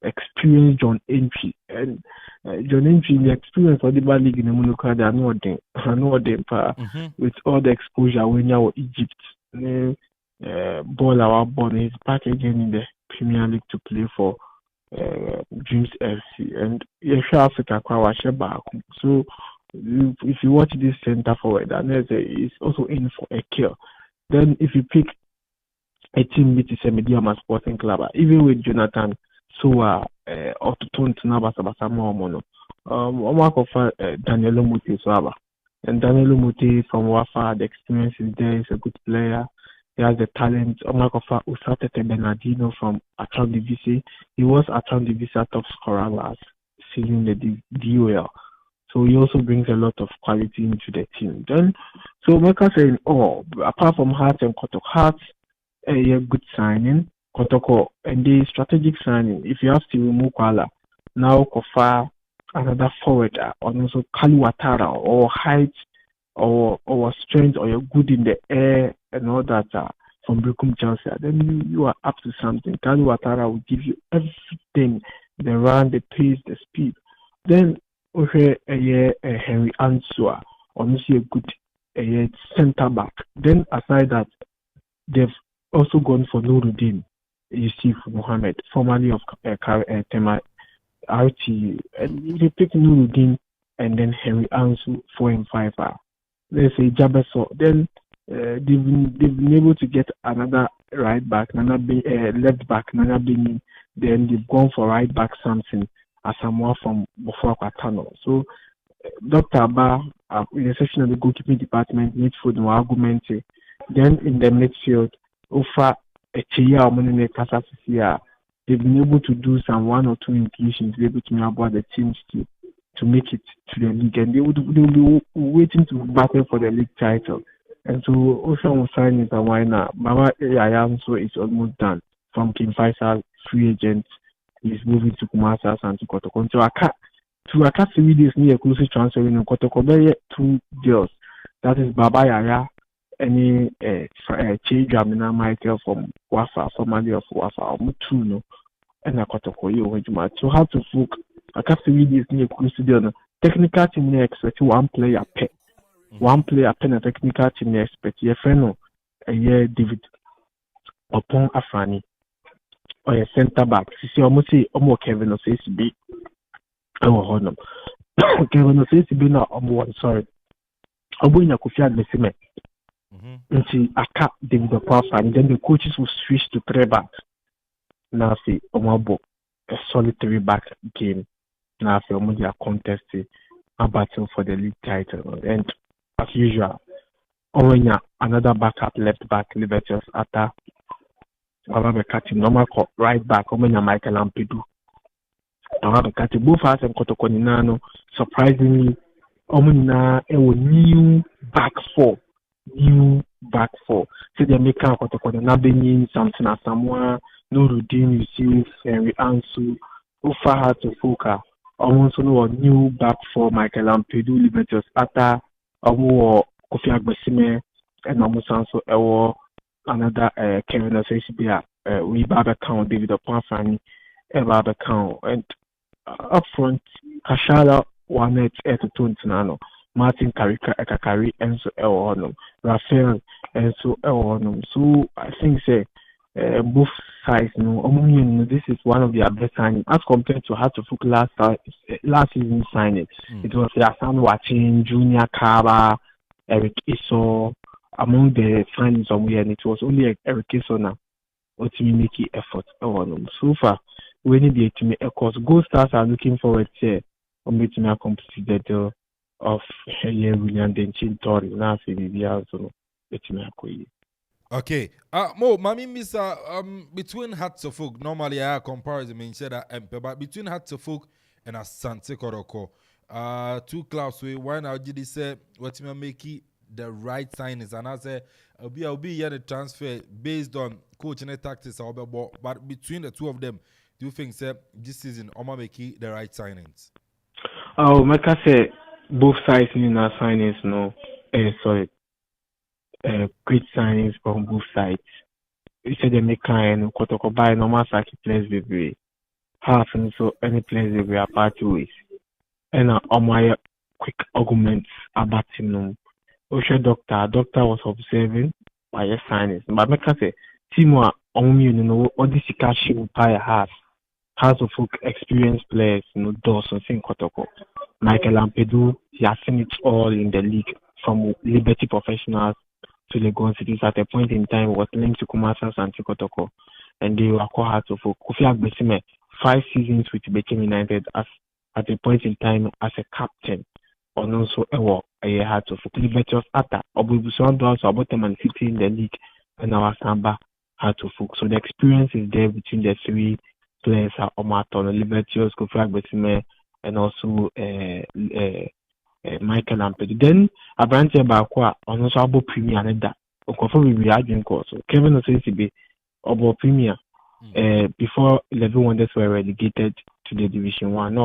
experienced John Entry, and John Entry, the experience for the bad league in the Monaco, they are not them, with all the exposure when you are Egypt. Ball our born is back again in the Premier League to play for Dreams FC, and Africa so if you watch this centre forward, and it's also in for a kill. Then if you pick a team which is a Mediama Sporting Club, even with Jonathan Soa or to turn to Nabasa Mono, Daniel Muti Swaba, and Daniel Muti from Wafa, the experience is there. He's a good player. He has the talent. Omakofa Usatete Bernardino from Atran Divisi. He was Atran Divisi top scorer last season in the DOL. So he also brings a lot of quality into the team. Then, so Meka saying, apart from Hearts and Kotoko, Hearts, a good signing. Kotoko, and the strategic signing. If you have to remove Kuala, now Kofa, another forward, or also Kaluatara, or height, or strength, or you're good in the air, and all that from Brekum Chelsea, then you are up to something. Kaluatara will give you everything: the run, the pace, the speed. Then Henry Ansua, honestly a good centre back. Then aside that, they've also gone for Nuruddin Yusuf Mohammed, formerly of Tema RTU. And they pick Nuruddin and then Henry Ansu 4 and 5. Let's say Jabeso. Then they've been able to get another right back, left back, Nana Benin. Then they've gone for right back something. Asamoah from Bofuakwa. So, Dr. Abba, in the section of the goalkeeping department, midfield no argument. Then in the midfield, Ofa Echeya Omonene Kasasisia, they've been able to do some 1 or 2 inclusions, be able to know about the teams to make it to the league, and they will be waiting to battle for the league title. And so, Ofa will sign it and why not? Mama Yayam, so it's almost done from King Faisal, free agent. He's moving to Kumasi and to Kotoko. So I can't see this near closely transferring in Kotoko. There are 2 girls. That is Baba Yaya, any Jamina Michael from Wafa, formerly of Wafa, Mutuno, and a Kotoko. So how to look? I can't see this near closely. Technical team expect 1 player per. 1 player per a technical team expect. Your friend, David Akropong-Akuapem. Or a centre back. See, almost say, Kelvin Amponsah Addi. Kelvin Amponsah Addi now, sorry. In Akuffo Addi, until Aka David Akropong, and then the coaches will switch to 3 backs. Now, see, a solid 3 back game. Now, see, they are contesting a battle for the league title. And as usual. Omenya another backup left back Liberty after Wabakati normal right back Omenya Michael Ampedu. Wabakati both has and Kotokoninano surprisingly Omena new back four. So they make out Kotokona Benin, something as Samoa, Nurudin, Yusuf, Henry Ansu, Ufaha to Fuka. Almost no new back four Michael Ampedu, Liberty Ata, Kofi Agbesime, and almost also another Kelvin Amponsah Addi, we Baba count David Opanfani, Baba count, and up front, Kashala Wanet Etutuntinano, Martin Karika Ekakari, and so Elonum, Raphael, and so Elonum. So I think say both sides, this is one of their best signings as compared to how to book last season signing. It was Yasan Watching, Junior Kaba, Eric Iso among the signings somewhere, and it was only Eric Iso now. What we make effort. So far, we need the team. Of course, Gold Stars are looking forward to making a complete the of William Denchin Tori. Now, okay. Mo, Mami Misa, between Hearts of Folk, normally I comparison mean said that but between Hearts of Folk and Asante Koroko, two clubs we why now did say what you make the right signings, and I say I'll be here the transfer based on coaching and tactics, but between the two of them, do you think say this season Oma make the right signings? Oh, like I say, both sides in our signings, no, great signings from both sides. You said they make kind of Kotoko buy normal Saki players with half and so any players we are party with. And my quick arguments about him. Osha doctor was observing by your signings. But make I say, Timo all this cash has of experienced players, doors and thing Kotoko. Michael Ampedu, he has seen it all in the league from Liberty Professionals to Legon Cities at a point in time was linked to Kumasa and Kotoko, and they were called Hearts of Folk. Kofi Agbesime, 5 seasons with Beckham United as at a point in time as a captain, and also a Hearts of Folk. Liberty Ata, Obubuson Dawes, Aboteman City in the league, and our Samba Hearts of Folk. So the experience is there between the three players at Omaton, Liberty, Kofi Agbesime, and also Michael Ampedu. Then Abrante Bakwa on also about Premier and that Akuffo will be arguing course. Kelvin Amponsah Addi about Premier before 11 Wonders were relegated to the Division 1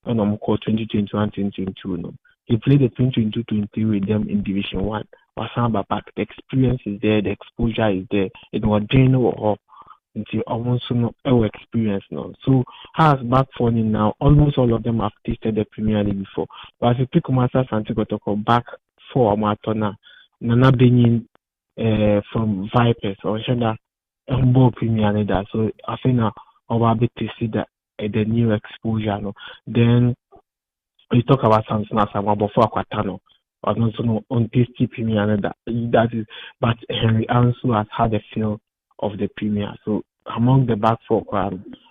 and I'm called 2021-2022. No. He played the 2022-23 with them in Division 1. Wasamba back, the experience is there, the exposure is there. It was general until almost no experience now. So has back for now, almost all of them have tasted the Premier League before. But as you pick Kumasa Santiago Toko back for Amatona, Nana Benin from Vipers or Shenda Humble Premier League. So I think now our bit to see that the new exposure. No. Then we talk about something as about before Aquatano. But also no on tasty Premier League. That is, but Henry Ansu has had a feel of the Premier. So among the back four,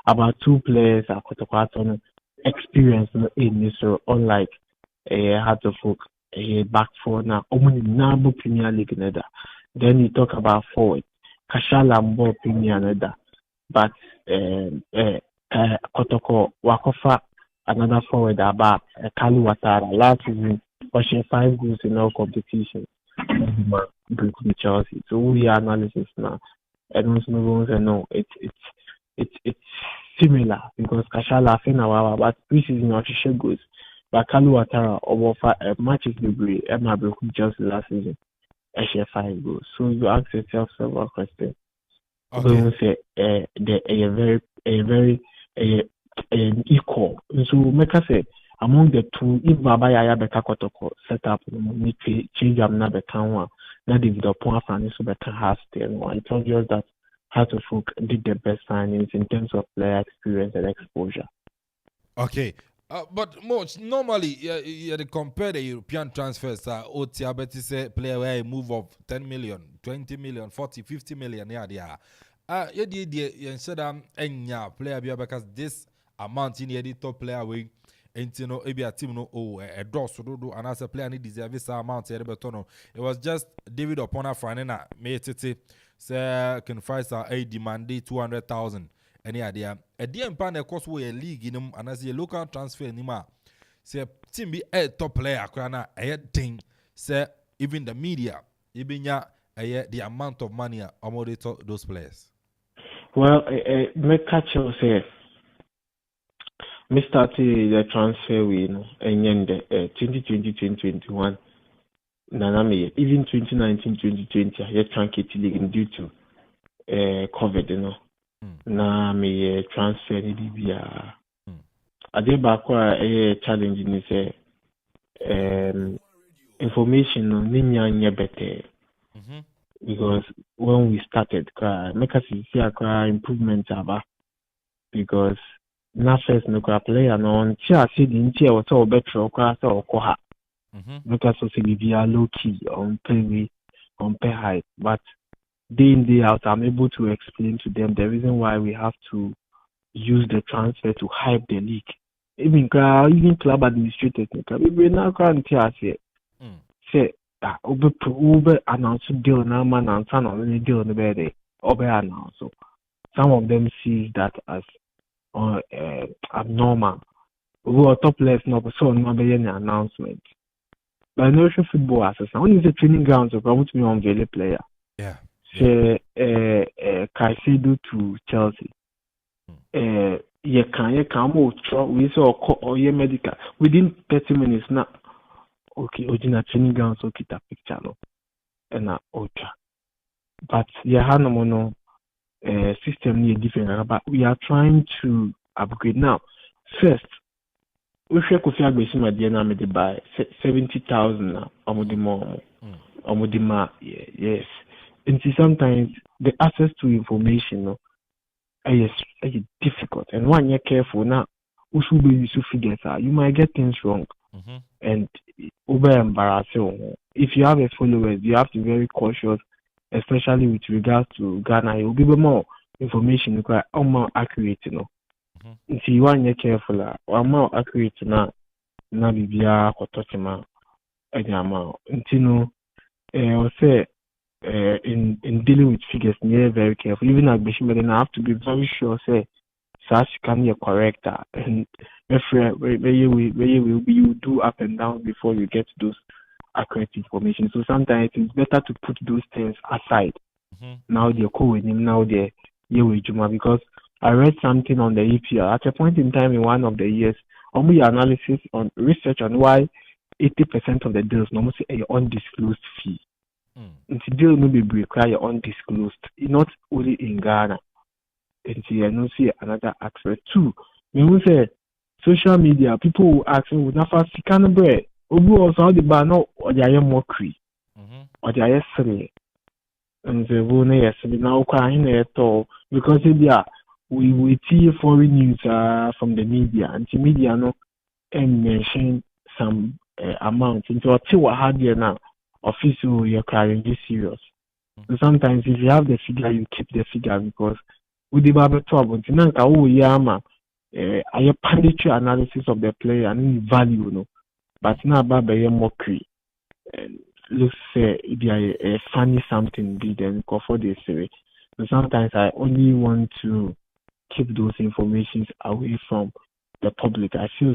about 2 players are Kotokoton experience in this, so unlike a Hearts of Folk, a back four now, only number Premier League neither. Then you talk about forward, Kashala Mbo Premier neither, but Kotoko Wakofa another forward about Kalu Watara last season, watching 5 goals in all competitions. With Chelsea. So we are analysis now. And also no, it's similar because Kashala Fenawa but preseason official goals. But Kalu Watara over matches degree Emma broke just last season. Actually 5 goals. So you ask yourself several questions. Okay. Say a very equal. So make us say among the two, if Baba Yaya Beka Kotoko set up change up na Beka one. Now David Opanfani so better has I told you that Hearts of Folk did the best signings in terms of player experience and exposure. Okay. But most normally you compare the European transfers Otia Betty say player where a move of 10 million, 20 million, 40, 50 million you said enya player because this amount in the top player we and you know maybe a team no a doss do and as a player need deserve some amount here betono. It was just David Opona Franena me tete say can fight a demand 200,000 any idea a DM pan a cost way a league in and as a local transfer anima say team be a top player krana a thing say even the media even the amount of money among those players. Well, me catch you say me started the transfer and then the 2020-2021 Nanami even 2019-2020 I had truncate league due to COVID, you know. Na me transfer ni bibia. Ade ba kwa challenge ni say information no nya better. Because when we started, make us see improvement about because na first no player no on chia see the chia was all better or koha. Make us also be low key on pay high, but day in day out I'm able to explain to them the reason why we have to use the transfer to hype the league. Even club administrators, we now can't say Uber announce deal na man and son on any deal in the bed Uber announce. So some of them see that as abnormal. We are top left now, so no be any announcement. But no football assessment. Only the training grounds of come to me on Vele player. Yeah. Say Caicedo to Chelsea. You can we saw or your medical within 30 minutes now. Okay, original training ground so kita picture no, and ultra. But no system is different. But we are trying to upgrade now. First, we should go for a buy 70,000 now. Yes. And sometimes the access to information is difficult. And when you're careful now, we should be used to figure out. You might get things wrong. And over embarrassing. If you have a followers, you have to be very cautious, especially with regards to Ghana. You will give more information because I'm more accurate, you know. If you want to be careful, I'm more accurate now. Na bibia kotochima enyama. You know, say in dealing with figures, you're very careful. Even at Bishop, I have to be very sure. Say, such can be correct and where you do up and down before you get those accurate information. So sometimes it's better to put those things aside. Now they're cool with him, now they're with Juma, because I read something on the EPL at a point in time in one of the years, only analysis on research on why 80% of the deals normally say an undisclosed fee. It's deal maybe require undisclosed, not only in Ghana. And see, I don't see another aspect too. When we say social media, people will ask me, would not fast can bread. Obu also the banner or the I mockery or the yesterday. And the one yesterday now crying at all because we see foreign news from the media and the media no and mention some amount into a two hard year now. Official you're crying this serious. So sometimes if you have the figure, you keep the figure because with the Bible trouble, I panditry analysis of the player and value, no. But now about mockery. Looks a funny something be then go for this series. So sometimes I only want to keep those informations away from the public. I feel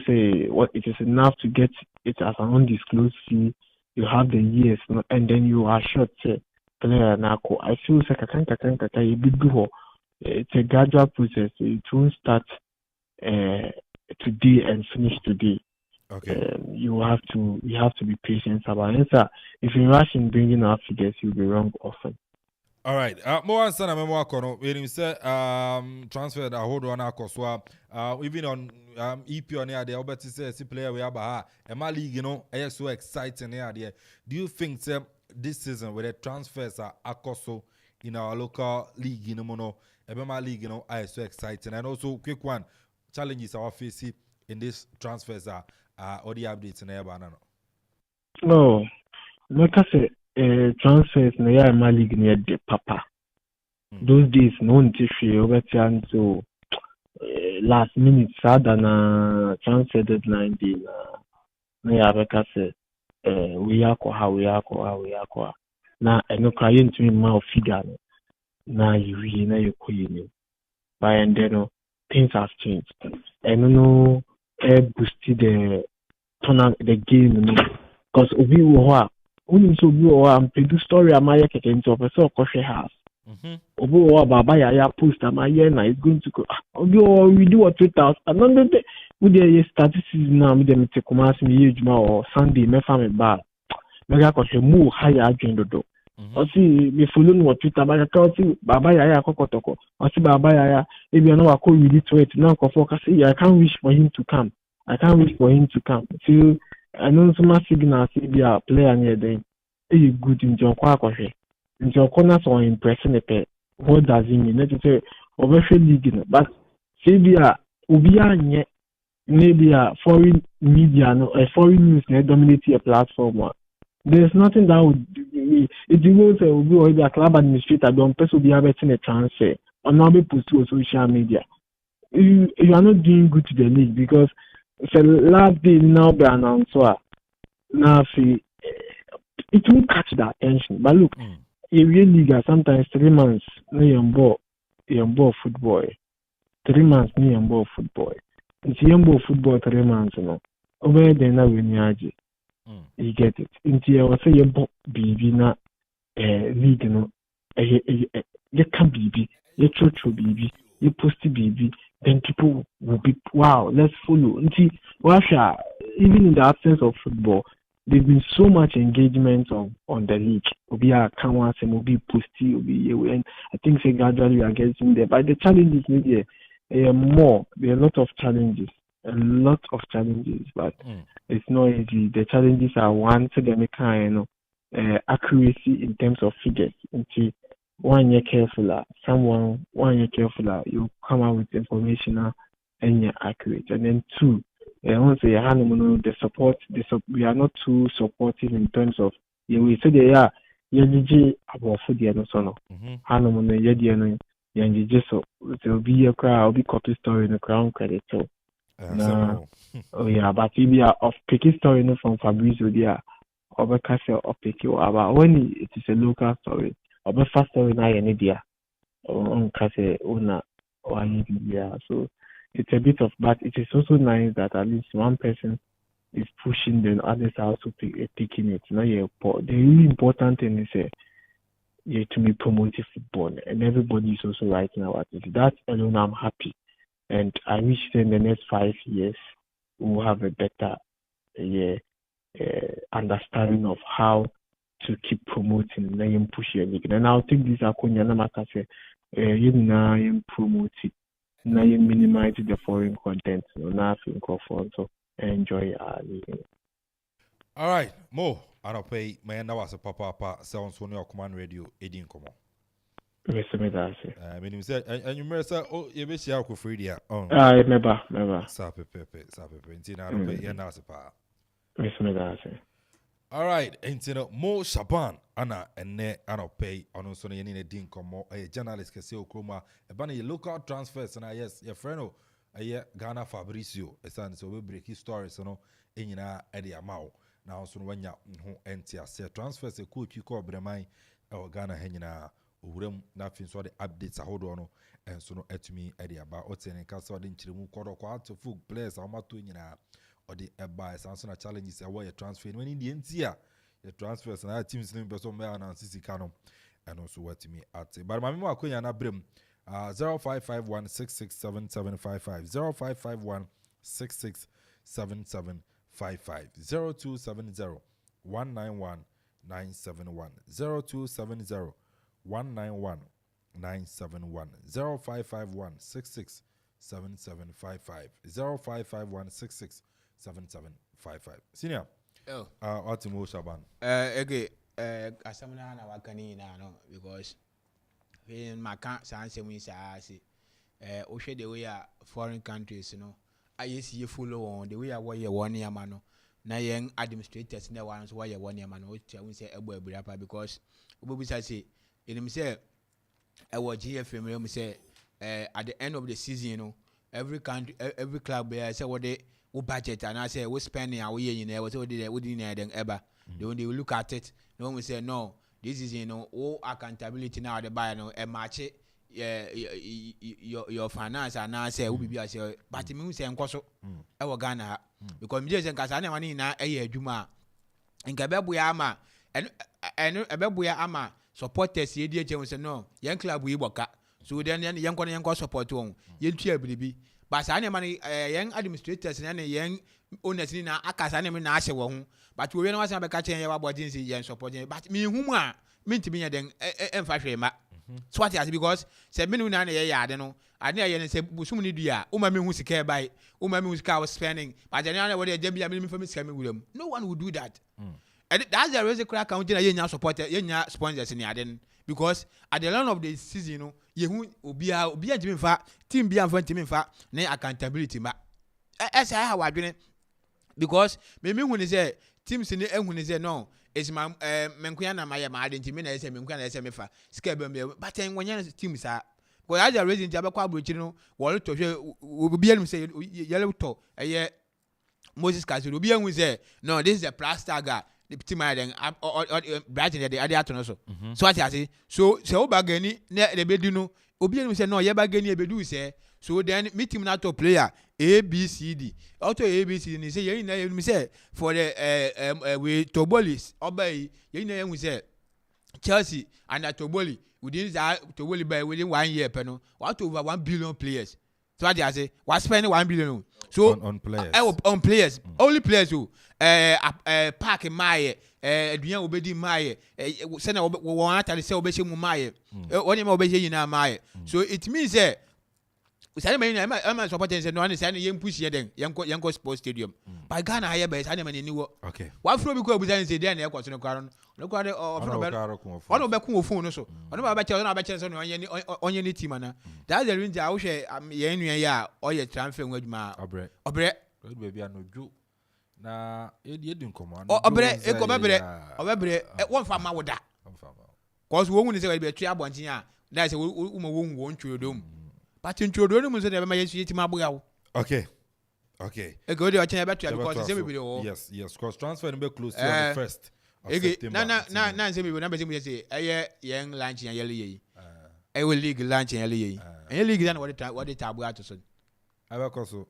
what it is enough to get it as an undisclosed fee. You have the years, and then you are short. Player nako. I feel it's a gradual process. It won't start today and finish today. Okay. You have to be patient about it. If you rush in bringing out figures, you'll be wrong often. All right. More answer na memo akono. When you say transfer that hold on akoswa. Even on EP on there, Albert say si player we have a league, you know, is so exciting there. Do you think this season with the transfers are akoso in our local league, you know, Ebema league, you know, is so exciting, and also quick one challenges our facing in this transfers are all the updates in there, banana. No, like I say. Transfers na my league near the papa. Those days no tissue over time so last minute sada na transfer deadline day na ya beka say we akwa na eno cry ntumi ma figure na you na you koyi by and then things have changed and no boosted the game because obi wo ho unim so obi wo am pedu story amaye keke nti ofese okoshe house obi wo baba ya post amaye na is going to go obi wo we do what Twitter another day we dey statistics now me dem te commerce me ejuma or Sunday me fa me ba me ga ko se mu higher adwen dodo o si me follow no Twitter ba ka o si baba ya kokotoko o si baba ya ebi no wa ko really tweet na ko for ka say I can't wish for him to come so I know some signal say be a player near them e good in John Kwakwahwe in John corner so impressing the what does it mean let say over league but say be a obi anye maybe a foreign media no a foreign news na dominate a platform there's nothing that would it will say obi or be a club administrator don person be having a transfer or now be post to social media you are not doing good to the league because the last day now be announced now it will catch the attention but look in real league sometimes 3 months no your football 3 months no your football it's your football 3 months no over there now when you get it into your say your baby na league no you can baby you church baby you post baby then people will be wow let's follow see Russia even in the absence of football there's been so much engagement on the league obi a can one say obi posty obi and I think say gradually we are getting there but the challenges maybe there are a lot of challenges but it's not easy the challenges are one to the kind accuracy in terms of figures until one year careful you come out with information and you're accurate and then two once you have the support we are not too supportive in terms of we say they are about food no so no so will be a crowd be copy story in the crown credit so but if you are of picky story from Fabrizio there or Castle or picky about when it is a local story or first story na any dia on Castle owner or so it's a bit of but it is also nice that at least one person is pushing then others are also picking it now the really important thing is to be promoting football and everybody is also writing about it that alone I'm happy and I wish in the next 5 years we will have a better understanding of how to keep promoting and push your league. And I'll take this Akonya Namaka say you promote it. Now you minimize the foreign content. Nothing so enjoy our league. All right, Mo, I don't pay my was a papa sounds on your command radio, Edin Como. I mean, you said, and you may say, oh, you wish you are free there. Oh, never. Sape, and I don't pay your Nasapa. All right, and Mo Shaban, Anna, and ne, I don't pay on also in a din como a journalist can say Okroma, a bunny local transfers, and I yes, your friend, a year Ghana Fabrizio, a son, so we break his stories, you know, in Eddie Amau. Now, so when you enter, say transfers, a coach you call Bremai or Ghana Henina. Urem nothing so the updates are hold on and so no at me idea about what's in castle in Chimu quarter to full players or matuina or the by some challenges away a transfer when in the end here the transfers and our teams name person may announce Cano and also what to me at but my memo Queen Brim 0551667755 0551667755 0270 191 971 0270 191 971 0551 66 7755 0551 66 7755 Senior Otimo Shaban okay asamuna na wakani na no because in my can't say we say ohwe the way foreign countries you know ISE follow on the way why you 1 year man na yen administrators na ones why you 1 year man we say ebo ebirapa because obobi say in him say I was GFM say at the end of the season, you know, every country, every club there say what they budget and I say we spending our year in there. What they didn't then ever. When they look at it, no one say no. This is all accountability now. The buy a match it. Your finance and now say we be say but me say nkoso e wo Ghana because me say nkasa na mani na e adwuma nka bebuya ama eno bebuya ama supporters ye die che say no yen club yi boka so then yen ko support won yen tua biribi but sa na mani yen administrators na yen owners ni na akasa na me na ahye wo ho but we no was na be ka chen ye wa body say yen support but me hu mu a me ntimi yen den emfa hwe ma. So what is because say me no na ya ade no ade ya say busum ni dua o ma me hu sika buy o ma me hu sika was spending but then na what dey jam me for me sika me wuram no one will do that and that's the reason crack account na yenya support yenya sponsors ni ade because at the end of the season no ye hu obi ntimi fa team bi anfa ntimi fa na accountability ma say how adwene because me hu ni say teams ni ehu ni say no it's my menkuya na my identity na say menkuya na say me fa sika be but when you team sa because as a reason jaba kwa abrochi no wo to hwe obi anu say yellow to Moses Castle obi anu say no this is a plaster guy the team then Brighton they ade ato no so what you say so obagani na the bedu no obi anu say no ye bagani e bedu say so then me team na to player ABCD auto ABCD ni say yen na yen say for the we Tobolis obey yen na yen say Chelsea and Toboli within that Toboli by within 1 year peno what over 1 billion players so what I say what spending 1 billion so on players on players only players who park in my aduan obedi my say na we want to say obehye mu my woni ma obehye yina my so it means say I'm supporting say no one say yen push here then yen sports stadium by Ghana higher base ani mani ni wo okay what flow because busan say there na e kwaso no kwaro no kwaro ono be kun ofun no so ono ba che ono ba che so no onye ni team na that's the reason I wish yen nua ya o ye transfer nwaduma obre be bia no dwo na e di nkomo obre e ko bebre won fa ma woda cause wo hu ni say we be twa abontin a that say wo mo wo ntwodom but ntwodom no mo say na be ma yesu yetima abogawo okay e go dey watching better because say we be yes cause transfer no be close to the first of September na say we na be say yen lunch yan yele yi we league lunch yan yele yi en league na what the tabu ato so abekoso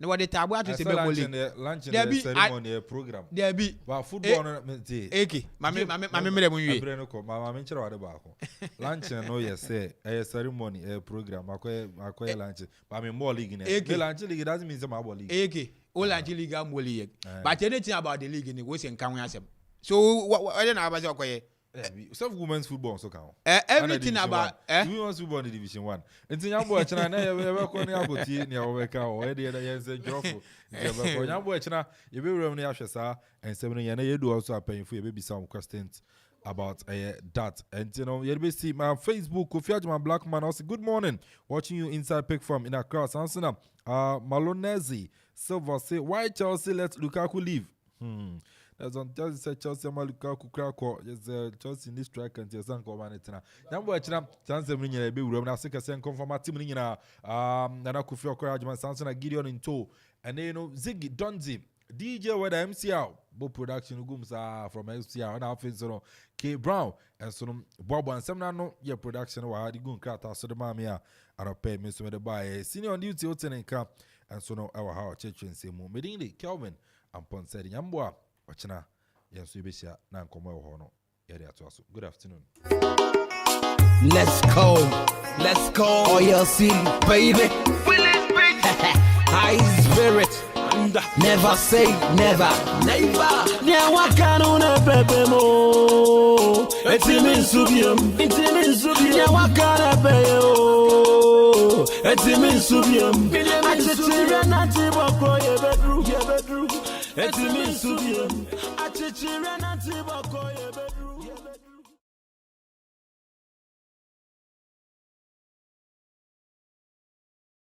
no what the tabu ato say be go league lunch ceremony program there be ba football no me mame mere mu wie abre no ko mame nkyere wade ba ko lunch no yes ceremony program akoye lunch ba me more league na the lunch league doesn't mean say my ball league all lunch league am league but anything about the league ni we say nkan wen asem so what na abaze okoye self women's football so can everything about women's football in division 1 nti nyambo e chena na ye ko ni agoti ni aweka o e de ye se jofo ye ko nyambo e chena ye be wura ni ahwesa ensem ni ye na ye do also apanfo ye be bisa some questions about that and you know you be see my Facebook Kofiajima Black Man also good morning watching you inside Pick Farm in Accra Sansana Malonezi Silver say why Chelsea let Lukaku leave as on Chelsea Lukaku Krako is Chelsea in this strike and Tiasan Comanetana. Number China, Sansa Minia, be room, I think I send confirm Team Nina, Akuffo Couragement, Sansana Gideon in tow, and then Ziggy Donzi, DJ with the MCL, both production gooms from MCL, and our K Brown, and so Bob and Semnano, your production, or the Gun Crata, so the Mamia, and I pay Miss Medebay, senior on duty, Oten Camp, and so no our house, church and Seymour, Medini, Kelvin Amponsah Addi Yambwa. Ochina yenso ibeshia na nkomo e ho no yere atoaso good afternoon let's go oh you see baby high spirit never say never nya wakanu na bebe mo etimi subium nya wakana bebe o etimi subium atitira na tiboko ye bedru etimi subium atitira na tiboko ye bedru